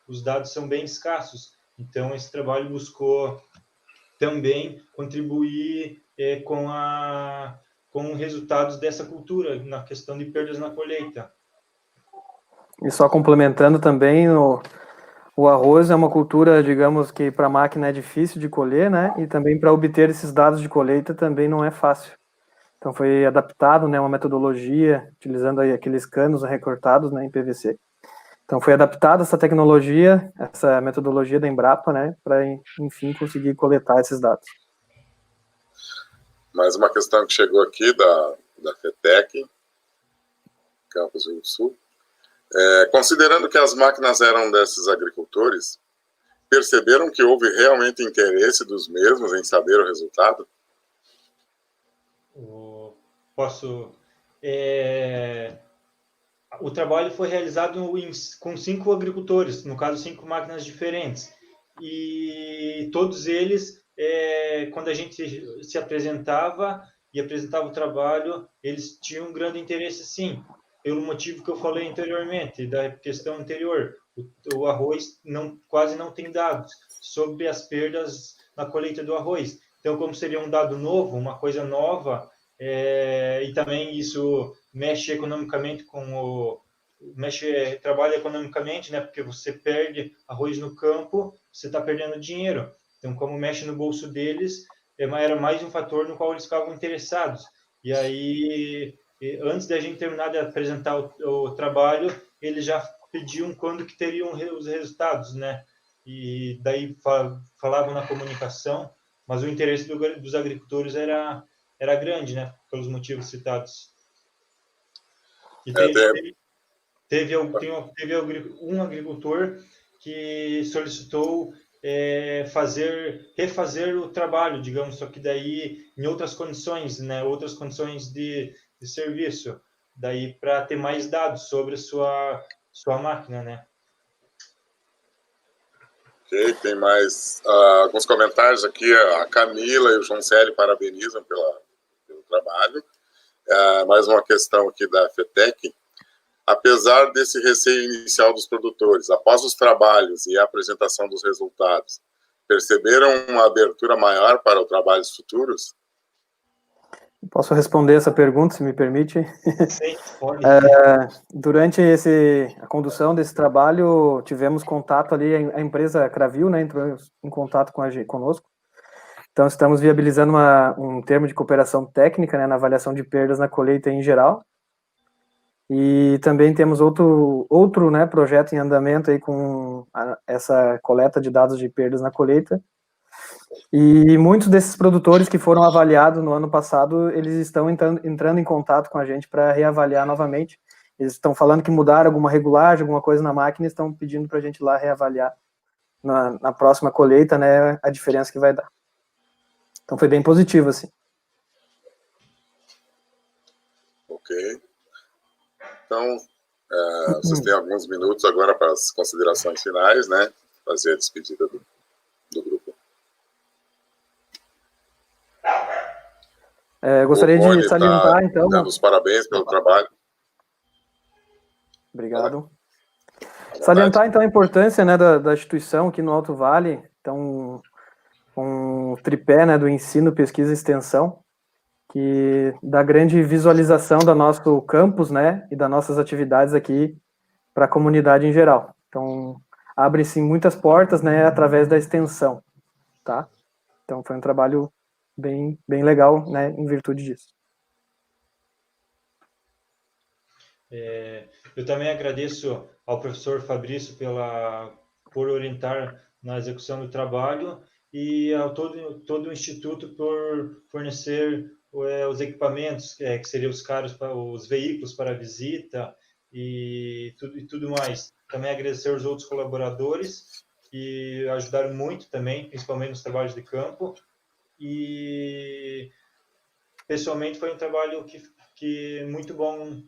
os dados são bem escassos. Então, esse trabalho buscou também contribuir com resultados dessa cultura, na questão de perdas na colheita. E só complementando também, o arroz é uma cultura, digamos, que para a máquina é difícil de colher, né? E também para obter esses dados de colheita também não é fácil. Então foi adaptado, né, uma metodologia, utilizando aí aqueles canos recortados, né, em PVC. Então foi adaptada essa tecnologia, essa metodologia da Embrapa, né, para, enfim, conseguir coletar esses dados. Mais uma questão que chegou aqui da FETEC, Campos Rio do Sul. Considerando que as máquinas eram desses agricultores, perceberam que houve realmente interesse dos mesmos em saber o resultado? O trabalho foi realizado com 5 agricultores, no caso 5 máquinas diferentes, e todos eles, quando a gente se apresentava e apresentava o trabalho, eles tinham um grande interesse, sim, pelo motivo que eu falei anteriormente, da questão anterior. O arroz quase não tem dados sobre as perdas na colheita do arroz. Então, como seria um dado novo, uma coisa nova, e também isso mexe economicamente trabalha economicamente, né? Porque você perde arroz no campo, você está perdendo dinheiro. Então, como mexe no bolso deles, era mais um fator no qual eles ficavam interessados. E aí, antes da gente terminar de apresentar o trabalho, eles já pediam quando que teriam os resultados, né? E daí falavam na comunicação, mas o interesse dos agricultores era grande, né? Pelos motivos citados. E teve um agricultor que solicitou refazer o trabalho, digamos, só que daí em outras condições, né? Outras condições de serviço, daí para ter mais dados sobre a sua máquina, né? Ok, tem mais alguns comentários aqui. A Camila e o João Célio parabenizam pelo trabalho. Mais uma questão aqui da FETEC. Apesar desse receio inicial dos produtores, após os trabalhos e a apresentação dos resultados, perceberam uma abertura maior para os trabalhos futuros? Posso responder essa pergunta, se me permite? Sim, pode. Durante a condução desse trabalho, tivemos contato ali, a empresa Cravil, né, entrou em contato conosco. Então, estamos viabilizando um termo de cooperação técnica, né, na avaliação de perdas na colheita em geral. E também temos outro né, projeto em andamento aí com essa coleta de dados de perdas na colheita. E muitos desses produtores que foram avaliados no ano passado, eles estão entrando em contato com a gente para reavaliar novamente. Eles estão falando que mudaram alguma regulagem, alguma coisa na máquina, e estão pedindo para a gente ir lá reavaliar na próxima colheita, né, a diferença que vai dar. Então foi bem positivo, assim. Ok. Então, vocês têm alguns minutos agora para as considerações finais, né? Fazer a despedida do grupo. Gostaria de salientar, então... Dando os parabéns pelo trabalho. Obrigado. Salientar, então, a importância, né, da instituição aqui no Alto Vale. Então, um tripé, né, do ensino, pesquisa e extensão, que dá grande visualização do nosso campus, né, e das nossas atividades aqui para a comunidade em geral. Então, abre-se muitas portas, né, através da extensão, tá? Então, foi um trabalho bem legal, né, em virtude disso. Eu também agradeço ao professor Fabrício por orientar na execução do trabalho e ao todo o Instituto por fornecer os equipamentos, que seriam os veículos para a visita e tudo mais. Também agradecer aos outros colaboradores que ajudaram muito também, principalmente nos trabalhos de campo. E, pessoalmente, foi um trabalho que muito bom,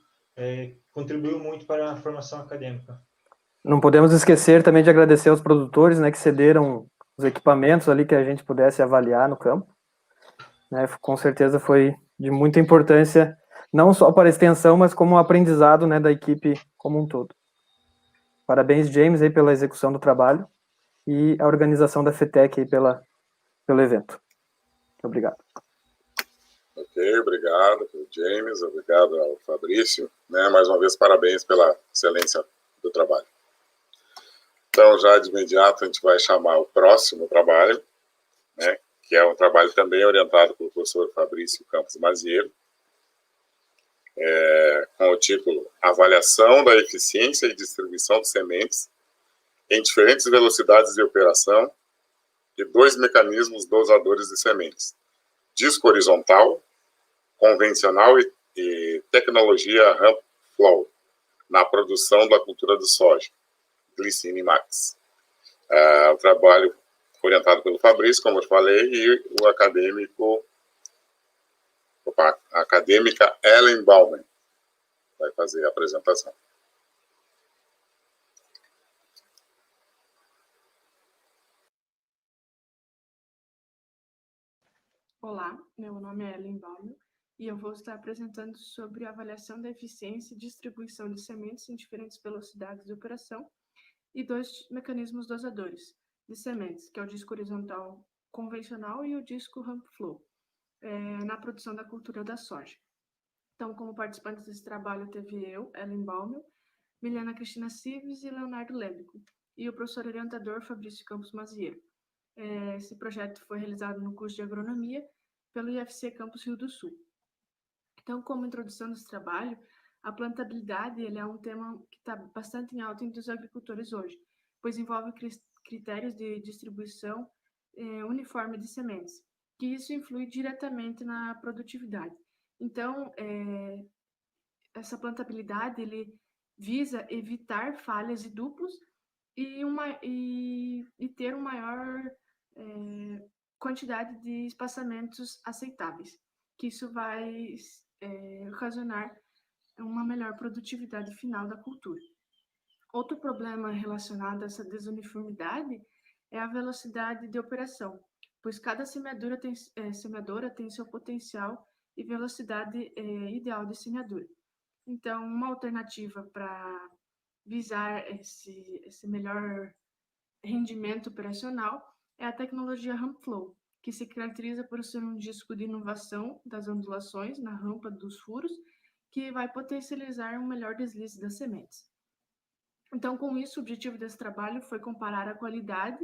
contribuiu muito para a formação acadêmica. Não podemos esquecer também de agradecer aos produtores, né, que cederam os equipamentos ali que a gente pudesse avaliar no campo. Né, com certeza foi de muita importância, não só para a extensão, mas como aprendizado, né, da equipe como um todo. Parabéns, James, aí, pela execução do trabalho e a organização da FETEC aí pelo evento. Obrigado. Ok, obrigado, James, obrigado ao Fabrício. Né, mais uma vez, parabéns pela excelência do trabalho. Então, já de imediato, a gente vai chamar o próximo trabalho, né, que é um trabalho também orientado pelo professor Fabrício Campos Mazieiro, com o título Avaliação da Eficiência e Distribuição de Sementes em Diferentes Velocidades de Operação e 2 mecanismos dosadores de sementes, disco horizontal, convencional e tecnologia Ramp Flow, na produção da cultura do soja, Glycine Max. O trabalho orientado pelo Fabrício, como eu falei, e o a acadêmica Ellen Bauman vai fazer a apresentação. Olá, meu nome é Ellen Bauman e eu vou estar apresentando sobre a avaliação da eficiência e distribuição de sementes em diferentes velocidades de operação e 2 mecanismos dosadores de sementes, que é o disco horizontal convencional e o disco Ramp Flow, na produção da cultura da soja. Então, como participantes desse trabalho, teve eu, Ellen Bauman, Milena Cristina Cives e Leonardo Lébico, e o professor orientador Fabrício Campos Mazieiro. Esse projeto foi realizado no curso de agronomia pelo IFC Campus Rio do Sul. Então, como introdução desse trabalho, a plantabilidade ele é um tema que está bastante em alta entre os agricultores hoje, pois envolve critérios de distribuição uniforme de sementes, que isso influi diretamente na produtividade. Então, essa plantabilidade ele visa evitar falhas e duplos e ter uma maior quantidade de espaçamentos aceitáveis, que isso vai ocasionar uma melhor produtividade final da cultura. Outro problema relacionado a essa desuniformidade é a velocidade de operação, pois cada semeadora tem seu potencial e velocidade ideal de semeadura. Então, uma alternativa para visar esse melhor rendimento operacional é a tecnologia Ramp Flow, que se caracteriza por ser um disco de inovação das ondulações na rampa dos furos, que vai potencializar um melhor deslize das sementes. Então, com isso, o objetivo desse trabalho foi comparar a qualidade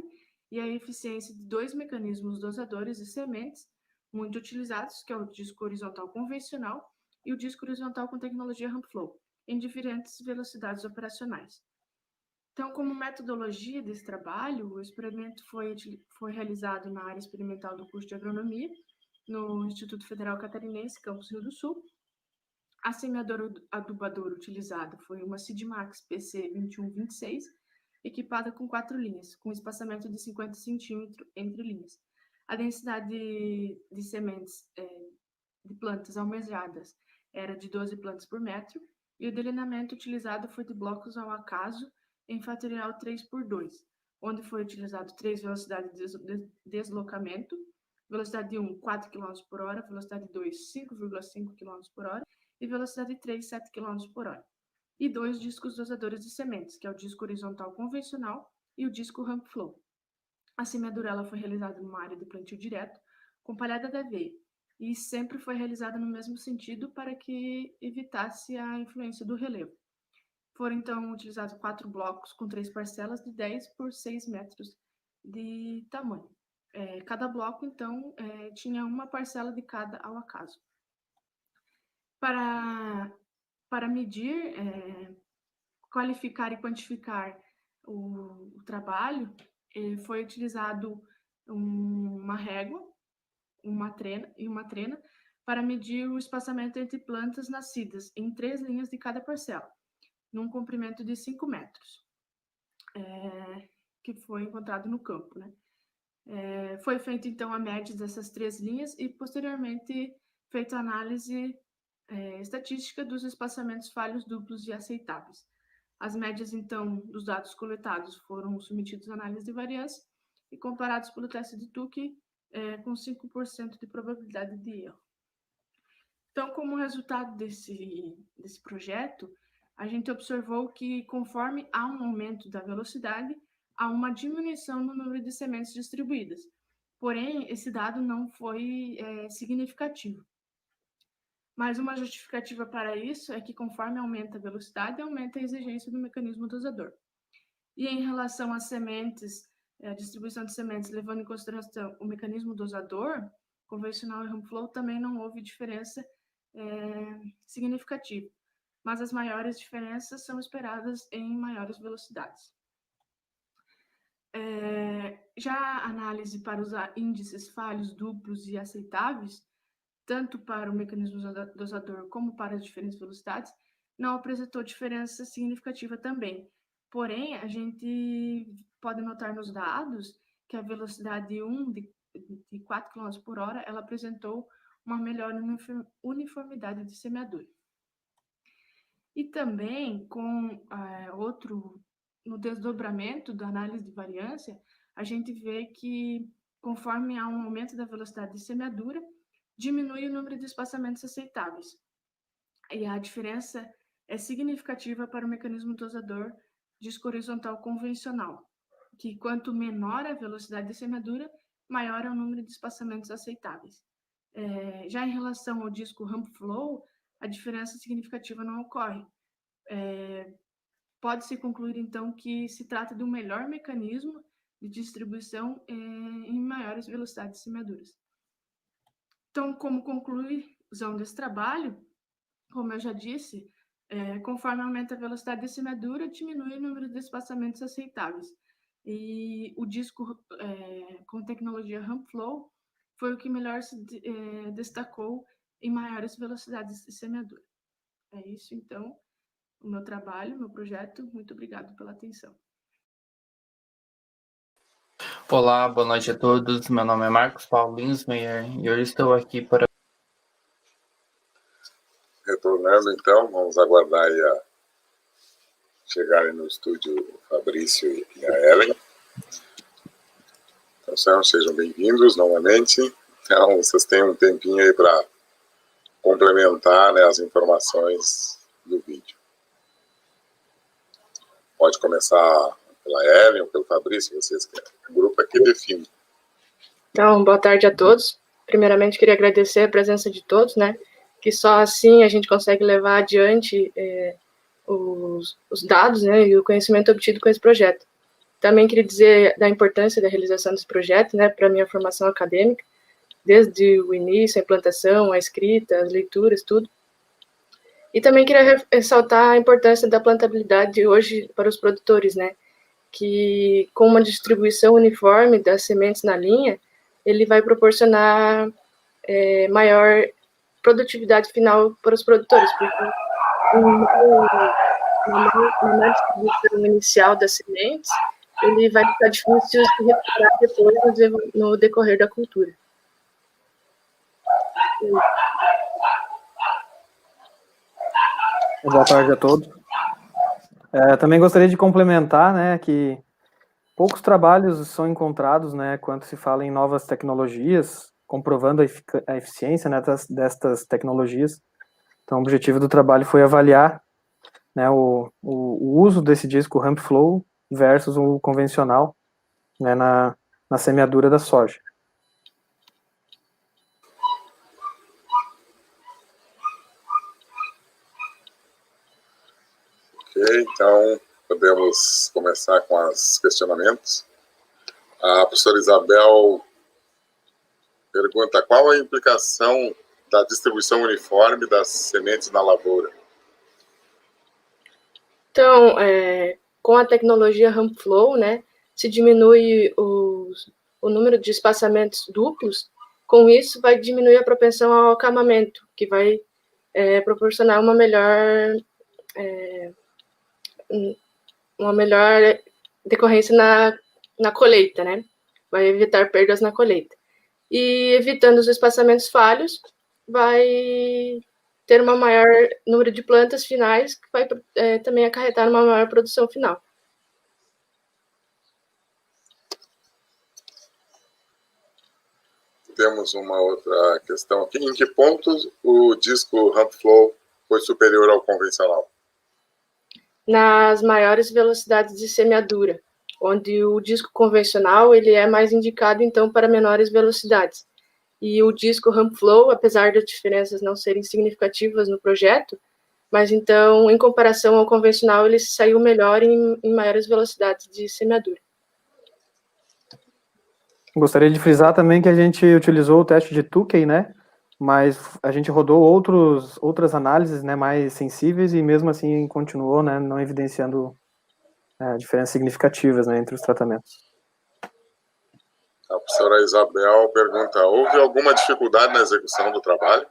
e a eficiência de 2 mecanismos dosadores de sementes muito utilizados, que é o disco horizontal convencional e o disco horizontal com tecnologia Ramp Flow, em diferentes velocidades operacionais. Então, como metodologia desse trabalho, o experimento foi realizado na área experimental do curso de agronomia, no Instituto Federal Catarinense, campus Rio do Sul. A semeadora adubadora utilizada foi uma Sidmax PC 2126, equipada com 4 linhas, com espaçamento de 50 centímetros entre linhas. A densidade de sementes de plantas almejadas era de 12 plantas por metro, e o delineamento utilizado foi de blocos ao acaso em fatorial 3x2, onde foi utilizado 3 velocidades de deslocamento, velocidade 1, 4 km por hora, velocidade 2, 5,5 km por hora, e velocidade 3, 7 km por hora. E 2 discos dosadores de sementes, que é o disco horizontal convencional e o disco Ramp Flow. A semeadura ela foi realizada numa área de plantio direto, com palhada da aveia, e sempre foi realizada no mesmo sentido para que evitasse a influência do relevo. Foram, então, utilizados 4 blocos com 3 parcelas de 10 por 6 metros de tamanho. Cada bloco, então, tinha uma parcela de cada ao acaso. Para medir, qualificar e quantificar o trabalho, foi utilizado uma régua, uma trena, para medir o espaçamento entre plantas nascidas em 3 linhas de cada parcela, num comprimento de 5 metros, que foi encontrado no campo, né? Foi feita, então, a média dessas 3 linhas e, posteriormente, feita a análise estatística dos espaçamentos falhos duplos e aceitáveis. As médias, então, dos dados coletados foram submetidos à análise de variância e comparados pelo teste de Tukey com 5% de probabilidade de erro. Então, como resultado desse projeto, a gente observou que, conforme há um aumento da velocidade, há uma diminuição no número de sementes distribuídas. Porém, esse dado não foi significativo. Mas uma justificativa para isso é que, conforme aumenta a velocidade, aumenta a exigência do mecanismo dosador. E em relação às sementes, a distribuição de sementes, levando em consideração o mecanismo dosador, convencional e Ramp Flow, também não houve diferença significativa, mas as maiores diferenças são esperadas em maiores velocidades. Já a análise para os índices falhos duplos e aceitáveis, tanto para o mecanismo dosador como para as diferentes velocidades, não apresentou diferença significativa também. Porém, a gente pode notar nos dados que a velocidade 1 de 4 km por hora, ela apresentou uma melhor uniformidade de semeadura. E também, no desdobramento da análise de variância, a gente vê que, conforme há um aumento da velocidade de semeadura, diminui o número de espaçamentos aceitáveis. E a diferença é significativa para o mecanismo dosador disco horizontal convencional, que quanto menor a velocidade de semeadura, maior é o número de espaçamentos aceitáveis. Já em relação ao disco Ramp Flow, a diferença significativa não ocorre. Pode-se concluir, então, que se trata de um melhor mecanismo de distribuição em maiores velocidades de semeaduras. Então, como conclusão desse trabalho, como eu já disse, conforme aumenta a velocidade de semeadura, diminui o número de espaçamentos aceitáveis. E o disco com tecnologia Ramp Flow foi o que melhor se destacou em maiores velocidades de semeadura. É isso, então, o meu trabalho, meu projeto. Muito obrigado pela atenção. Olá, boa noite a todos. Meu nome é Marcos Paulo Linsmeyer e eu estou aqui para... Retornando, então, vamos aguardar aí a chegarem no estúdio o Fabrício e a Ellen. Então, sejam bem-vindos novamente. Então, vocês têm um tempinho aí para complementar, né, as informações do vídeo. Pode começar pela Ellen ou pelo Fabrício, vocês querem. O grupo aqui define. Então, boa tarde a todos. Primeiramente, queria agradecer a presença de todos, né? Que só assim a gente consegue levar adiante os dados, né, e o conhecimento obtido com esse projeto. Também queria dizer da importância da realização desse projeto, né, para a minha formação acadêmica, desde o início, a implantação, a escrita, as leituras, tudo. E também queria ressaltar a importância da plantabilidade hoje para os produtores, né? Que com uma distribuição uniforme das sementes na linha, ele vai proporcionar maior produtividade final para os produtores, porque na distribuição inicial das sementes, ele vai ficar difícil de se recuperar depois no decorrer da cultura. Boa tarde a todos. Também gostaria de complementar, né, que poucos trabalhos são encontrados, né, quando se fala em novas tecnologias, comprovando a eficiência, né, destas tecnologias. Então, o objetivo do trabalho foi avaliar, né, o uso desse disco Ramp Flow versus o convencional, né, na semeadura da soja. Ok, então podemos começar com os questionamentos. A professora Isabel pergunta: qual a implicação da distribuição uniforme das sementes na lavoura? Então, com a tecnologia Ramp Flow, né, se diminui o número de espaçamentos duplos. Com isso, vai diminuir a propensão ao acamamento, que vai proporcionar uma melhor decorrência na colheita, né? Vai evitar perdas na colheita. E evitando os espaçamentos falhos, vai ter uma maior número de plantas finais, que vai também acarretar uma maior produção final. Temos uma outra questão aqui. Em que pontos o disco Ramp Flow foi superior ao convencional? Nas maiores velocidades de semeadura, onde o disco convencional ele é mais indicado, então, para menores velocidades. E o disco Ramp Flow, apesar das diferenças não serem significativas no projeto, mas, então, em comparação ao convencional, ele saiu melhor em maiores velocidades de semeadura. Gostaria de frisar também que a gente utilizou o teste de Tukey, né? Mas a gente rodou outras análises, né, mais sensíveis, e mesmo assim continuou, né, não evidenciando diferenças significativas, né, entre os tratamentos. A professora Isabel pergunta: houve alguma dificuldade na execução do trabalho?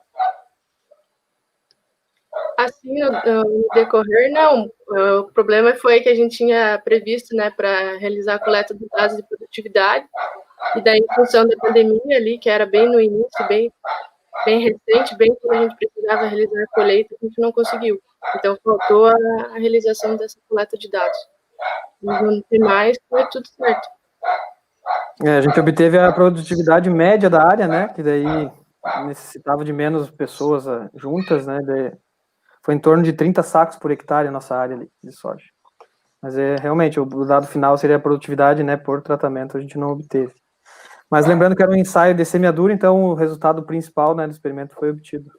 Assim, no decorrer, não. O problema foi que a gente tinha previsto, né, para realizar a coleta dos dados de produtividade, e daí, em função da pandemia ali, que era bem no início, bem recente, bem quando a gente precisava realizar a colheita, a gente não conseguiu. Então, faltou a realização dessa coleta de dados. Nos demais, foi tudo certo. A gente obteve a produtividade média da área, né, que daí necessitava de menos pessoas juntas, né, foi em torno de 30 sacos por hectare a nossa área ali de soja. Mas realmente, o dado final seria a produtividade, né, por tratamento, a gente não obteve. Mas lembrando que era um ensaio de semeadura, então o resultado principal, né, do experimento foi obtido.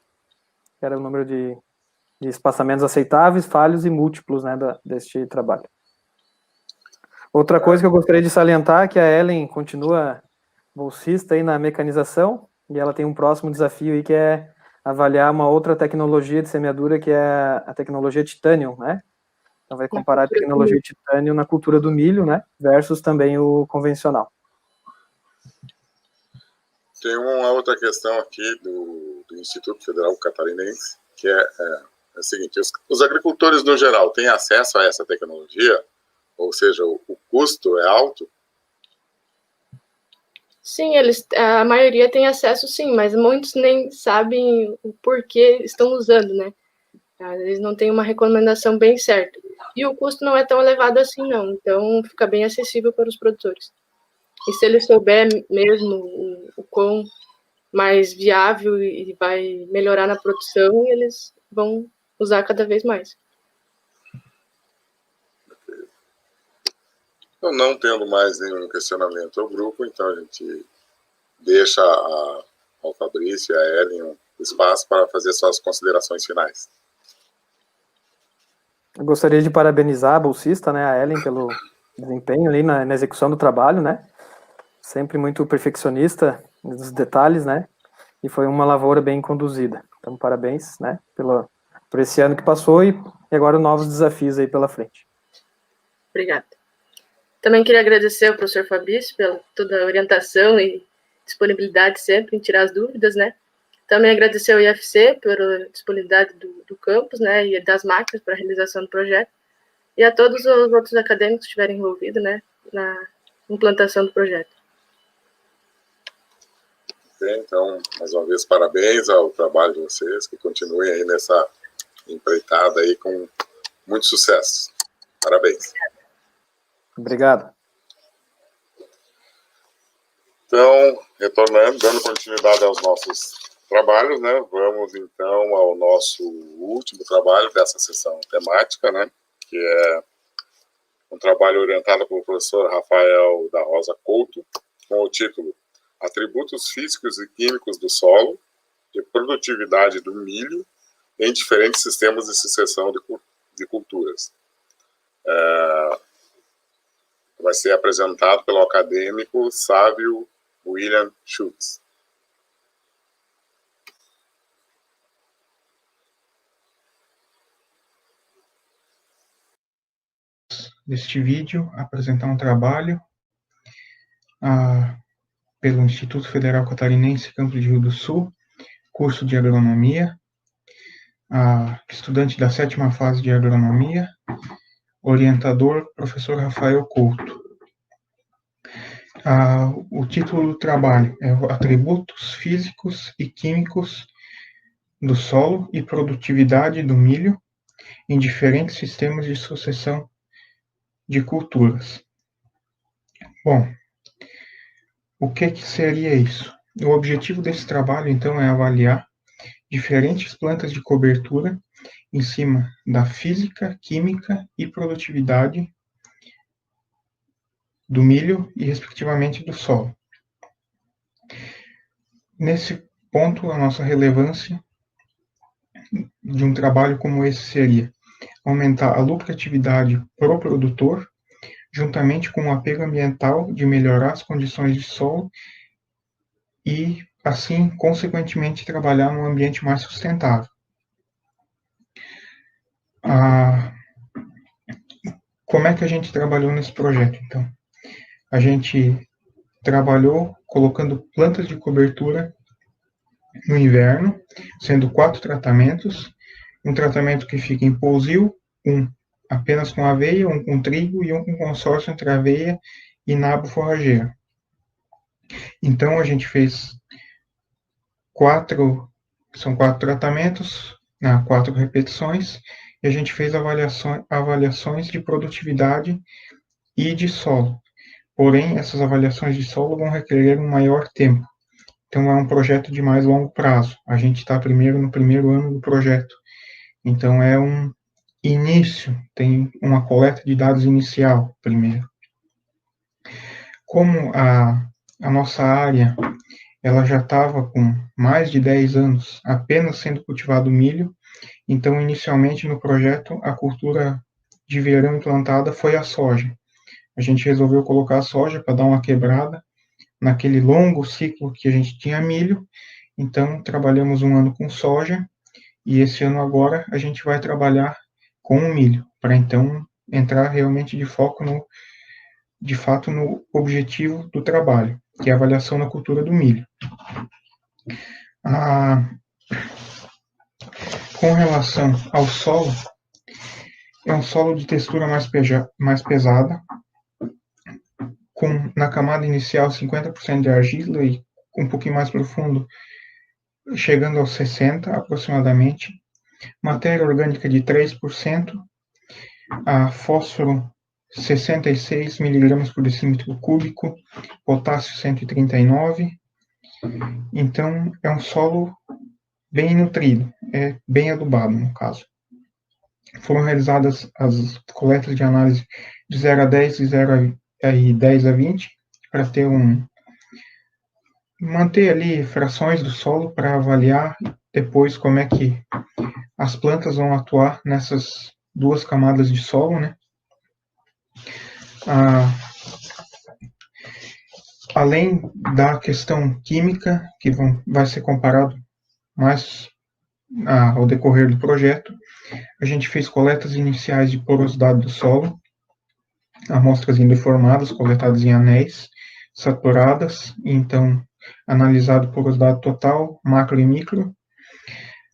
Era o número de espaçamentos aceitáveis, falhos e múltiplos, né, deste trabalho. Outra coisa que eu gostaria de salientar é que a Ellen continua bolsista aí na mecanização, e ela tem um próximo desafio aí, que é avaliar uma outra tecnologia de semeadura, que é a tecnologia Titanium, né? Então vai comparar a tecnologia Titanium na cultura do milho, né, versus também o convencional. Tem uma outra questão aqui do Instituto Federal Catarinense, que é a seguinte: os agricultores, no geral, têm acesso a essa tecnologia? Ou seja, o custo é alto? Sim, a maioria tem acesso, sim, mas muitos nem sabem o porquê estão usando, né? Eles não têm uma recomendação bem certa. E o custo não é tão elevado assim, não. Então, fica bem acessível para os produtores. E se ele souber mesmo o quão mais viável e vai melhorar na produção, eles vão usar cada vez mais. Então, não tendo mais nenhum questionamento ao grupo, então a gente deixa ao Fabrício e a Ellen um espaço para fazer suas considerações finais. Eu gostaria de parabenizar a bolsista, né, a Ellen, pelo desempenho ali na execução do trabalho, né? Sempre muito perfeccionista nos detalhes, né? E foi uma lavoura bem conduzida. Então, parabéns, né, pela por esse ano que passou e agora novos desafios aí pela frente. Obrigada. Também queria agradecer ao professor Fabrício pela toda a orientação e disponibilidade sempre em tirar as dúvidas, né? Também agradecer ao IFC pela disponibilidade do campus, né, e das máquinas para a realização do projeto, e a todos os outros acadêmicos que estiverem envolvidos, né, na implantação do projeto. Okay, então, mais uma vez, parabéns ao trabalho de vocês, que continuem aí nessa empreitada aí com muito sucesso. Parabéns. Obrigado. Então, retornando, dando continuidade aos nossos trabalhos, né? Vamos então ao nosso último trabalho dessa sessão temática, né? Que é um trabalho orientado pelo professor Rafael da Rosa Couto, com o título Atributos Físicos e Químicos do Solo e Produtividade do Milho em Diferentes Sistemas de Sucessão de Culturas. Vai ser apresentado pelo acadêmico Sávio William Schultz. Deste vídeo, apresentar um trabalho pelo Instituto Federal Catarinense, Campos de Rio do Sul, curso de agronomia, estudante da 7ª fase de agronomia, orientador, professor Rafael Couto. O título do trabalho é Atributos Físicos e Químicos do Solo e Produtividade do Milho em Diferentes Sistemas de Sucessão de Culturas. Bom, o que seria isso? O objetivo desse trabalho, então, é avaliar diferentes plantas de cobertura em cima da física, química e produtividade do milho e, respectivamente, do solo. Nesse ponto, a nossa relevância de um trabalho como esse seria aumentar a lucratividade pro produtor, juntamente com o apego ambiental de melhorar as condições de solo e, assim, consequentemente, trabalhar num ambiente mais sustentável. Como é que a gente trabalhou nesse projeto, então? A gente trabalhou colocando plantas de cobertura no inverno, sendo 4 tratamentos, um tratamento que fica em pousio, um apenas com aveia, um com trigo e um com consórcio entre aveia e nabo forrageiro. Então, a gente fez 4 tratamentos, 4 repetições, e a gente fez avaliações de produtividade e de solo. Porém, essas avaliações de solo vão requerer um maior tempo. Então, é um projeto de mais longo prazo. A gente está no primeiro ano do projeto. Então, é um início, tem uma coleta de dados inicial primeiro. Como a nossa área ela já estava com mais de 10 anos apenas sendo cultivado milho, então, inicialmente no projeto, a cultura de verão implantada foi a soja. A gente resolveu colocar a soja para dar uma quebrada naquele longo ciclo que a gente tinha milho, então trabalhamos um ano com soja, e esse ano agora a gente vai trabalhar com o milho, para então entrar realmente de fato no objetivo do trabalho, que é a avaliação na cultura do milho. Com relação ao solo, é um solo de textura mais pesada, com na camada inicial 50% de argila e um pouquinho mais profundo, chegando aos 60% aproximadamente, matéria orgânica de 3%, fósforo 66 mg por decímetro cúbico, potássio 139. Então, é um solo bem nutrido, é bem adubado, no caso. Foram realizadas as coletas de análise de 0 a 10 e 10 a 20, para manter ali frações do solo para avaliar depois como é que as plantas vão atuar nessas 2 camadas de solo, né? Além da questão química, que vai ser comparado mais ao decorrer do projeto, A gente fez coletas iniciais de porosidade do solo, amostras endorformadas coletadas em anéis, saturadas, então analisado porosidade total, macro e micro.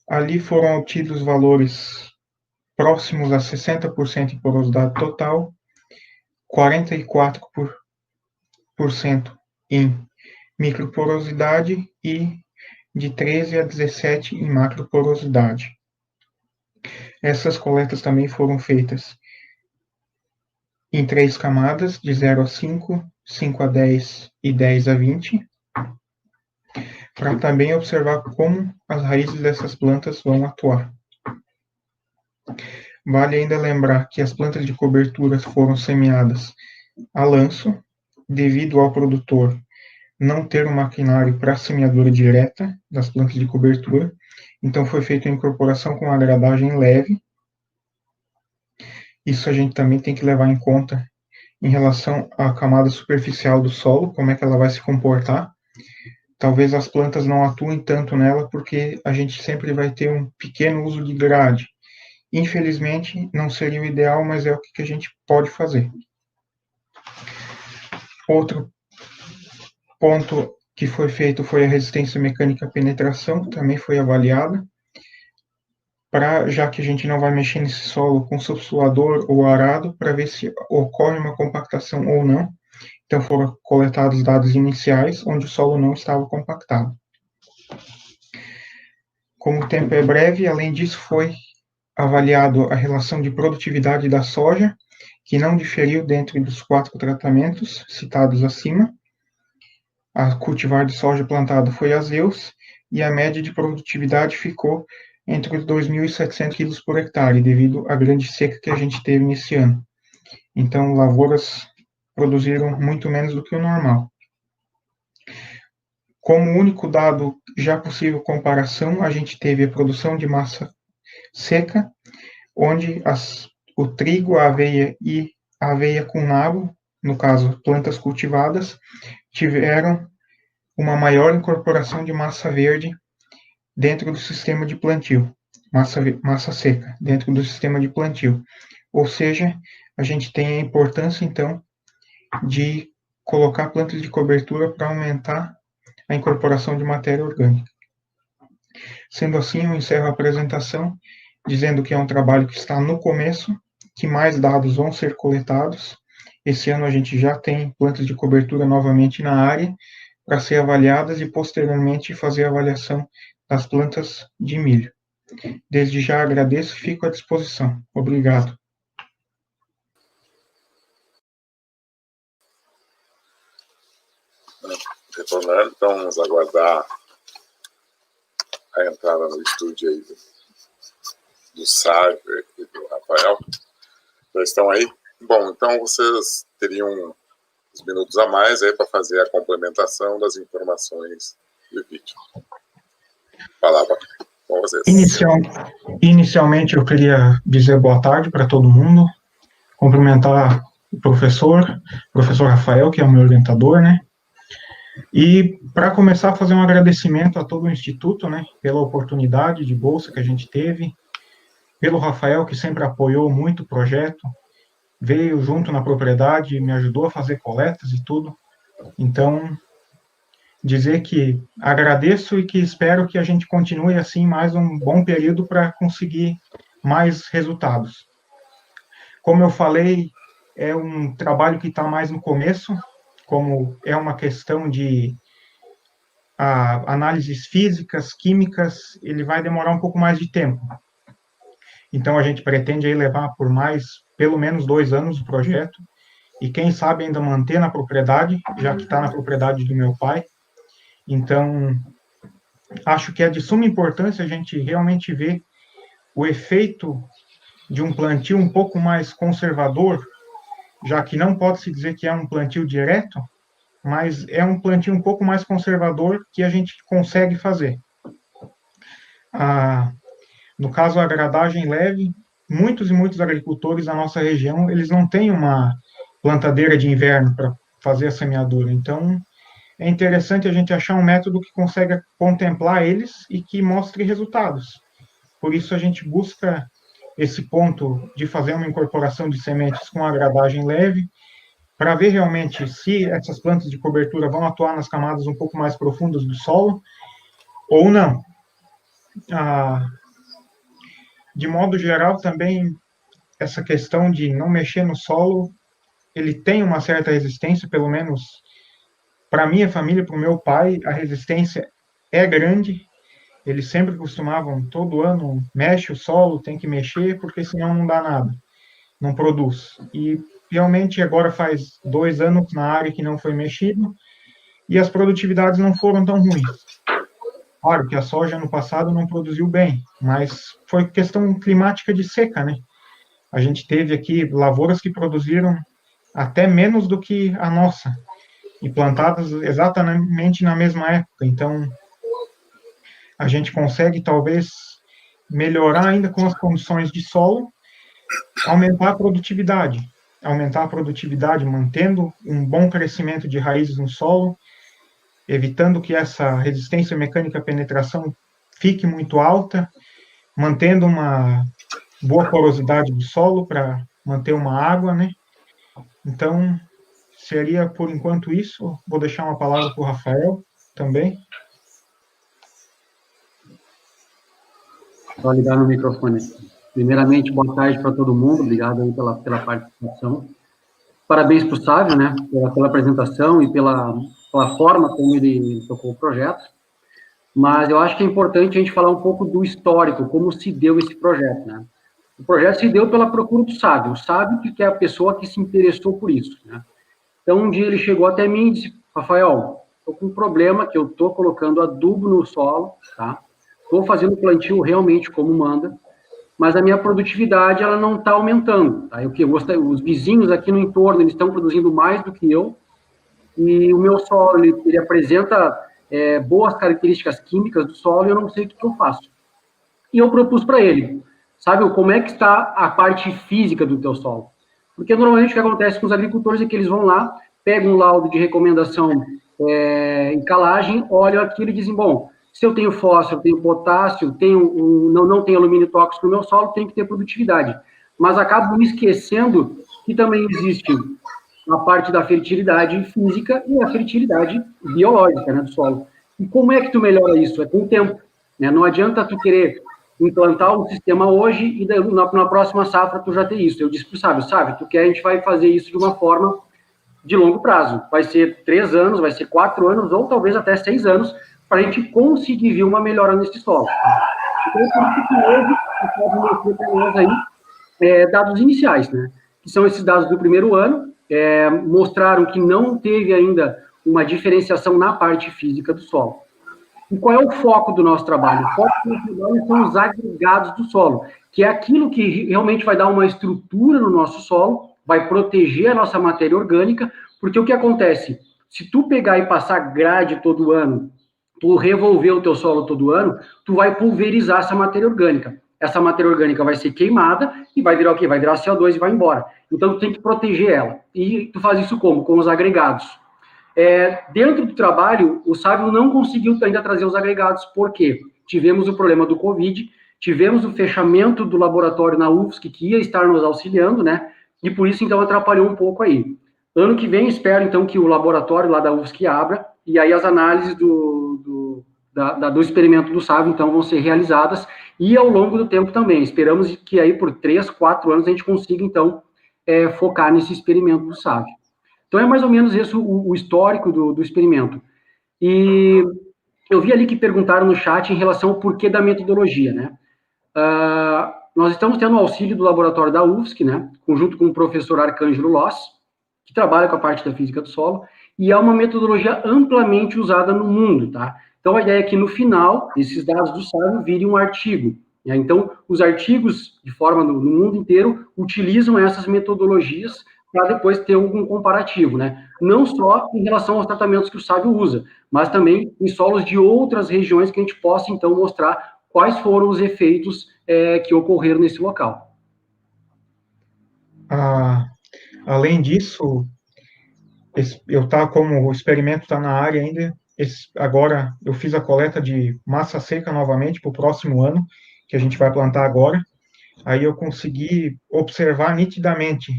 Ali foram obtidos valores próximos a 60% de porosidade total, 44% em microporosidade e de 13 a 17 em macroporosidade. Essas coletas também foram feitas em 3 camadas, de 0 a 5, 5 a 10 e 10 a 20, para também observar como as raízes dessas plantas vão atuar. Vale ainda lembrar que as plantas de cobertura foram semeadas a lanço, devido ao produtor não ter um maquinário para semeadura direta das plantas de cobertura, então foi feita a incorporação com uma gradagem leve. Isso a gente também tem que levar em conta em relação à camada superficial do solo, como é que ela vai se comportar. Talvez as plantas não atuem tanto nela, porque a gente sempre vai ter um pequeno uso de grade. Infelizmente, não seria o ideal, mas é o que a gente pode fazer. Outro ponto que foi feito foi a resistência mecânica à penetração, que também foi avaliada, já que a gente não vai mexer nesse solo com subsolador ou arado, para ver se ocorre uma compactação ou não. Então foram coletados dados iniciais, onde o solo não estava compactado. Como o tempo é breve, além disso foi avaliado a relação de produtividade da soja, que não diferiu dentro dos 4 tratamentos citados acima. A cultivar de soja plantada foi a Zeus, e a média de produtividade ficou entre os 2.700 quilos por hectare, devido à grande seca que a gente teve nesse ano. Então, lavouras produziram muito menos do que o normal. Como único dado já possível comparação, a gente teve a produção de massa seca, onde o trigo, a aveia e a aveia com nabo, no caso, plantas cultivadas, tiveram uma maior incorporação de massa verde dentro do sistema de plantio, massa seca, dentro do sistema de plantio. Ou seja, a gente tem a importância, então, de colocar plantas de cobertura para aumentar a incorporação de matéria orgânica. Sendo assim, eu encerro a apresentação dizendo que é um trabalho que está no começo, que mais dados vão ser coletados. Esse ano a gente já tem plantas de cobertura novamente na área para ser avaliadas e posteriormente fazer a avaliação das plantas de milho. Desde já agradeço e fico à disposição. Obrigado. Retornando, então vamos aguardar a entrada no estúdio aí do Cyber e do Rafael. Já estão aí? Bom, então vocês teriam uns minutos a mais aí para fazer a complementação das informações do vídeo. Palavra com vocês. Inicialmente eu queria dizer boa tarde para todo mundo, cumprimentar o professor Rafael, que é o meu orientador, né? E para começar, fazer um agradecimento a todo o Instituto, né, pela oportunidade de bolsa que a gente teve, pelo Rafael, que sempre apoiou muito o projeto, veio junto na propriedade, me ajudou a fazer coletas e tudo. Então, dizer que agradeço e que espero que a gente continue assim mais um bom período para conseguir mais resultados. Como eu falei, é um trabalho que está mais no começo, como é uma questão de análises físicas, químicas, ele vai demorar um pouco mais de tempo. Então, a gente pretende aí levar por pelo menos 2 anos o projeto, e quem sabe ainda manter na propriedade, já que está na propriedade do meu pai. Então, acho que é de suma importância a gente realmente ver o efeito de um plantio um pouco mais conservador, já que não pode-se dizer que é um plantio direto, mas é um plantio um pouco mais conservador que a gente consegue fazer. No caso, a gradagem leve, muitos agricultores da nossa região, eles não têm uma plantadeira de inverno para fazer a semeadura. Então, é interessante a gente achar um método que consiga contemplar eles e que mostre resultados. Por isso, a gente busca esse ponto de fazer uma incorporação de sementes com a gradagem leve, para ver realmente se essas plantas de cobertura vão atuar nas camadas um pouco mais profundas do solo ou não. De modo geral, também, essa questão de não mexer no solo, ele tem uma certa resistência, pelo menos para minha família, para o meu pai, a resistência é grande. Eles sempre costumavam, todo ano, mexe o solo, tem que mexer, porque senão não dá nada, não produz. E realmente agora faz 2 anos na área que não foi mexido, e as produtividades não foram tão ruins. Claro que a soja no passado não produziu bem, mas foi questão climática de seca, né? A gente teve aqui lavouras que produziram até menos do que a nossa, e plantadas exatamente na mesma época. Então, a gente consegue, talvez, melhorar ainda com as condições de solo, aumentar a produtividade, mantendo um bom crescimento de raízes no solo, evitando que essa resistência mecânica à penetração fique muito alta, mantendo uma boa porosidade do solo para manter uma água, né? Então, seria por enquanto isso. Vou deixar uma palavra para o Rafael também. Vou ligar no microfone. Primeiramente, boa tarde para todo mundo, obrigado aí pela participação. Parabéns para o Sávio, né, pela apresentação e pela forma como ele tocou o projeto, mas eu acho que é importante a gente falar um pouco do histórico, como se deu esse projeto, né. O projeto se deu pela procura do Sávio, o Sávio que é a pessoa que se interessou por isso, né. Então, um dia ele chegou até mim e disse: Rafael, estou com um problema que eu estou colocando adubo no solo, tá? Estou fazendo plantio realmente como manda, mas a minha produtividade ela não está aumentando. Tá? Os vizinhos aqui no entorno eles estão produzindo mais do que eu, e o meu solo ele apresenta boas características químicas do solo e eu não sei o que eu faço. E eu propus para ele, sabe, como é que está a parte física do teu solo? Porque normalmente o que acontece com os agricultores é que eles vão lá, pegam um laudo de recomendação em calagem, olham aquilo e dizem, bom, se eu tenho fósforo, tenho potássio, não tenho alumínio tóxico no meu solo, tem que ter produtividade. Mas acabo me esquecendo que também existe a parte da fertilidade física e a fertilidade biológica, né, do solo. E como é que tu melhora isso? É com o tempo, né? Não adianta tu querer implantar um sistema hoje e na próxima safra tu já ter isso. Eu disse pro Sávio, a gente vai fazer isso de uma forma de longo prazo. Vai ser 3 anos, vai ser 4 anos, ou talvez até 6 anos, para a gente conseguir ver uma melhora nesse solo. Então, por isso que hoje, eu posso mostrar para nós aí dados iniciais, né? Que são esses dados do primeiro ano, mostraram que não teve ainda uma diferenciação na parte física do solo. E qual é o foco do nosso trabalho? O foco do nosso trabalho são os agregados do solo, que é aquilo que realmente vai dar uma estrutura no nosso solo, vai proteger a nossa matéria orgânica, porque o que acontece? Se tu pegar e passar grade todo ano, tu revolver o teu solo todo ano, tu vai pulverizar essa matéria orgânica. Essa matéria orgânica vai ser queimada e vai virar o quê? Vai virar CO2 e vai embora. Então, tu tem que proteger ela. E tu faz isso como? Com os agregados. Dentro do trabalho, o Sávio não conseguiu ainda trazer os agregados. Por quê? Tivemos o problema do Covid, tivemos o fechamento do laboratório na UFSC, que ia estar nos auxiliando, né? E por isso, então, atrapalhou um pouco aí. Ano que vem, espero, então, que o laboratório lá da UFSC abra, e aí as análises do experimento do Sávio, então, vão ser realizadas, e ao longo do tempo também. Esperamos que aí por 3, 4 anos a gente consiga, então, focar nesse experimento do Sávio. Então, é mais ou menos esse o histórico do experimento. E eu vi ali que perguntaram no chat em relação ao porquê da metodologia, né? Nós estamos tendo o auxílio do laboratório da UFSC, né? Junto com o professor Arcângelo Loss, que trabalha com a parte da física do solo, e é uma metodologia amplamente usada no mundo, tá? Então, a ideia é que, no final, esses dados do Sávio virem um artigo, né? Então, os artigos, de forma no mundo inteiro, utilizam essas metodologias para depois ter um comparativo, né? Não só em relação aos tratamentos que o Sávio usa, mas também em solos de outras regiões que a gente possa, então, mostrar quais foram os efeitos que ocorreram nesse local. Além disso, como o experimento está na área ainda, agora eu fiz a coleta de massa seca novamente para o próximo ano, que a gente vai plantar agora. aí eu consegui observar nitidamente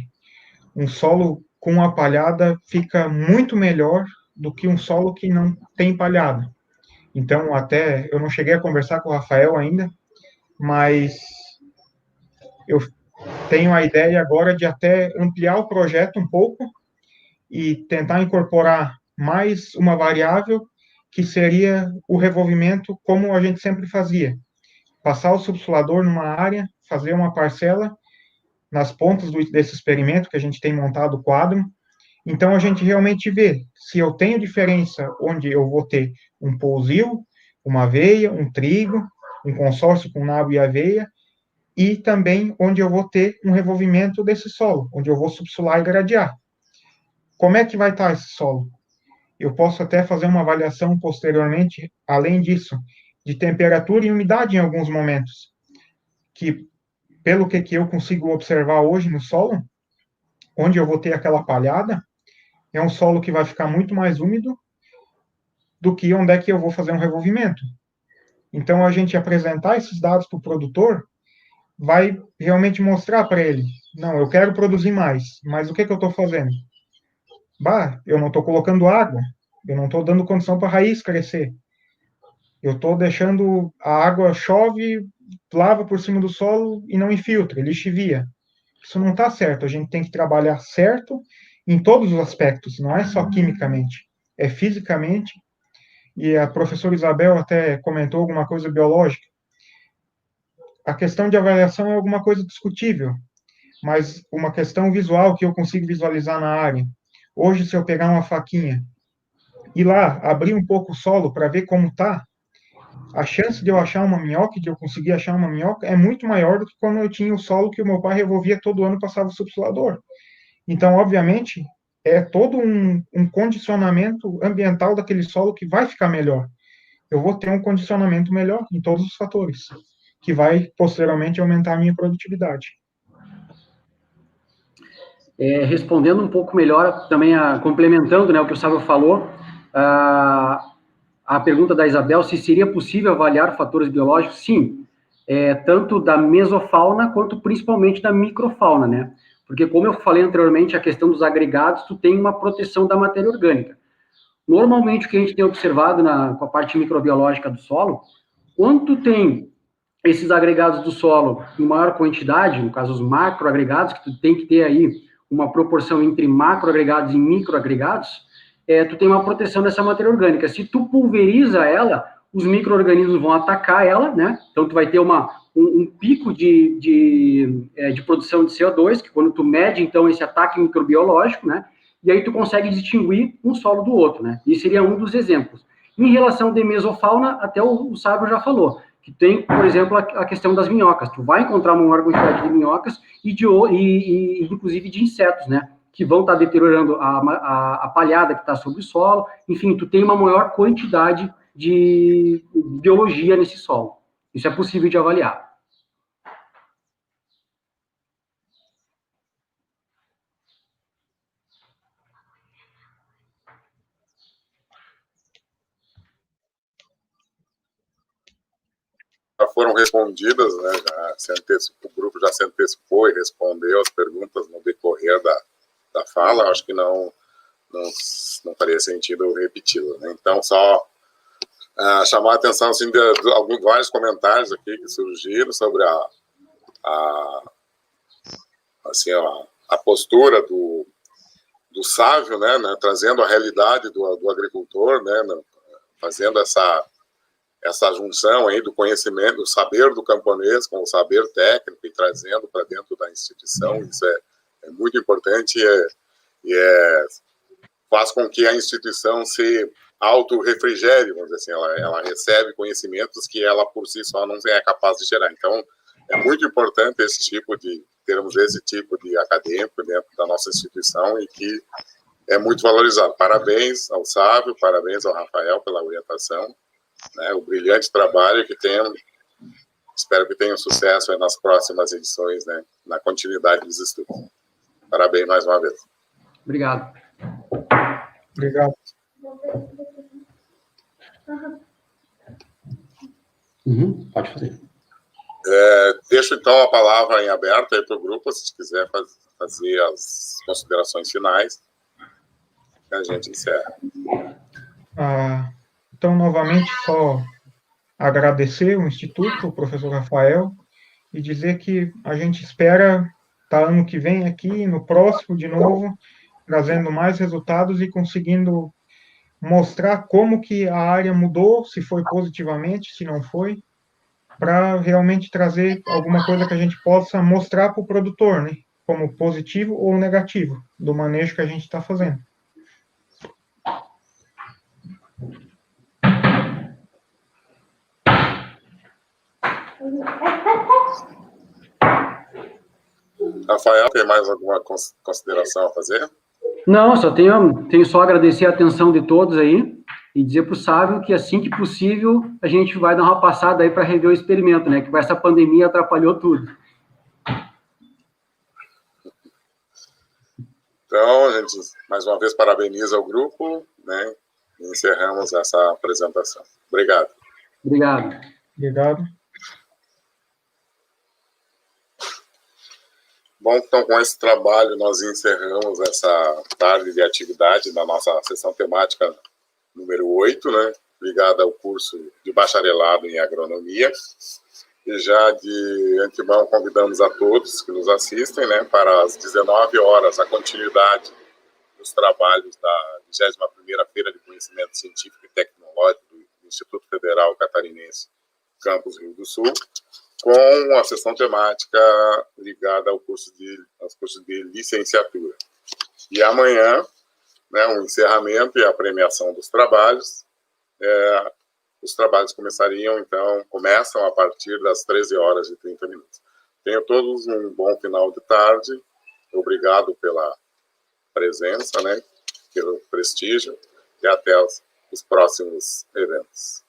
um solo com a palhada fica muito melhor do que um solo que não tem palhada. Então, até eu não cheguei a conversar com o Rafael ainda, mas eu tenho a ideia agora de até ampliar o projeto um pouco e tentar incorporar mais uma variável que seria o revolvimento como a gente sempre fazia. Passar o subsolador numa área, fazer uma parcela nas pontas desse experimento que a gente tem montado o quadro. Então, a gente realmente vê se eu tenho diferença onde eu vou ter um pousio, uma aveia, um trigo, um consórcio com nabo e aveia, e também onde eu vou ter um revolvimento desse solo, onde eu vou subsolar e gradear. Como é que vai estar esse solo? Eu posso até fazer uma avaliação posteriormente, além disso, de temperatura e umidade em alguns momentos, que, pelo que eu consigo observar hoje no solo, onde eu vou ter aquela palhada, é um solo que vai ficar muito mais úmido do que onde é que eu vou fazer um revolvimento. Então, a gente apresentar esses dados para o produtor vai realmente mostrar para ele, não, eu quero produzir mais, mas o que eu estou fazendo? Eu não estou colocando água, eu não estou dando condição para a raiz crescer. Eu estou deixando a água chove, lava por cima do solo e não infiltra, ele chivia. Isso não está certo, a gente tem que trabalhar certo em todos os aspectos, não é só quimicamente, é fisicamente. E a professora Isabel até comentou alguma coisa biológica. A questão de avaliação é alguma coisa discutível, mas uma questão visual que eu consigo visualizar na área. Hoje, se eu pegar uma faquinha e lá abrir um pouco o solo para ver como está, a chance de eu achar uma minhoca, de eu conseguir achar uma minhoca, é muito maior do que quando eu tinha o solo que o meu pai revolvia todo ano, passava o subsolador. Então, obviamente, é todo um condicionamento ambiental daquele solo que vai ficar melhor. Eu vou ter um condicionamento melhor em todos os fatores, que vai, posteriormente, aumentar a minha produtividade. Respondendo um pouco melhor, também complementando, né, o que o Sábio falou, a pergunta da Isabel, se seria possível avaliar fatores biológicos, sim, tanto da mesofauna quanto principalmente da microfauna, né? Porque, como eu falei anteriormente, a questão dos agregados, tu tem uma proteção da matéria orgânica. Normalmente, o que a gente tem observado com a parte microbiológica do solo, quanto tem esses agregados do solo em maior quantidade, no caso, os macroagregados, que tu tem que ter aí uma proporção entre macroagregados e microagregados, tu tem uma proteção dessa matéria orgânica. Se tu pulveriza ela, os micro-organismos vão atacar ela, né? Então, tu vai ter um pico de produção de CO2, que quando tu mede, então, esse ataque microbiológico, né? E aí tu consegue distinguir um solo do outro, né? Isso seria um dos exemplos. Em relação de mesofauna, até o Sábio já falou, que tem, por exemplo, a questão das minhocas. Tu vai encontrar uma maior quantidade de minhocas e inclusive de insetos, né? Que vão estar deteriorando a palhada que está sobre o solo. Enfim, tu tem uma maior quantidade de biologia nesse solo. Isso é possível de avaliar. Já foram respondidas, né? O grupo já se antecipou e respondeu as perguntas no decorrer da fala. Acho que não faria sentido repeti-la, né? Então, só chamar a atenção assim, de vários comentários aqui que surgiram sobre a postura do Sávio, né, trazendo a realidade do agricultor, né, fazendo essa junção aí do conhecimento, do saber do camponês com o saber técnico e trazendo para dentro da instituição. Isso é muito importante e faz com que a instituição se auto-refrigere, vamos dizer assim, ela recebe conhecimentos que ela por si só não é capaz de gerar. Então, é muito importante termos esse tipo de acadêmico dentro da nossa instituição e que é muito valorizado. Parabéns ao Sávio, parabéns ao Rafael pela orientação, né, o brilhante trabalho que tem. Espero que tenham sucesso aí nas próximas edições, né, na continuidade dos estudos. Parabéns mais uma vez. Obrigado. Obrigado. Pode fazer. Deixo, então, a palavra em aberto aí para o grupo, se quiser fazer as considerações finais, e a gente encerra. Então, novamente, só agradecer o Instituto, o professor Rafael, e dizer que a gente espera estar ano que vem aqui, no próximo, de novo, trazendo mais resultados e conseguindo mostrar como que a área mudou, se foi positivamente, se não foi, para realmente trazer alguma coisa que a gente possa mostrar para o produtor, né? Como positivo ou negativo, do manejo que a gente está fazendo. Rafael, tem mais alguma consideração a fazer? Não, só tenho só a agradecer a atenção de todos aí e dizer para o Sávio que assim que possível a gente vai dar uma passada aí para rever o experimento, né? Que com essa pandemia atrapalhou tudo. Então, a gente, mais uma vez, parabeniza o grupo, né? E encerramos essa apresentação. Obrigado. Obrigado. Obrigado. Bom, então, com esse trabalho, nós encerramos essa tarde de atividade da nossa sessão temática número 8, né? Ligada ao curso de bacharelado em agronomia. E já de antemão convidamos a todos que nos assistem, né, para as 19 horas, a continuidade dos trabalhos da 21ª Feira de Conhecimento Científico e Tecnológico do Instituto Federal Catarinense, Campus Rio do Sul, com a sessão temática ligada aos cursos de licenciatura. E amanhã, né, o encerramento e a premiação dos trabalhos. Os trabalhos começam a partir das 13h30. Tenham todos um bom final de tarde. Obrigado pela presença, né, pelo prestígio, e até os próximos eventos.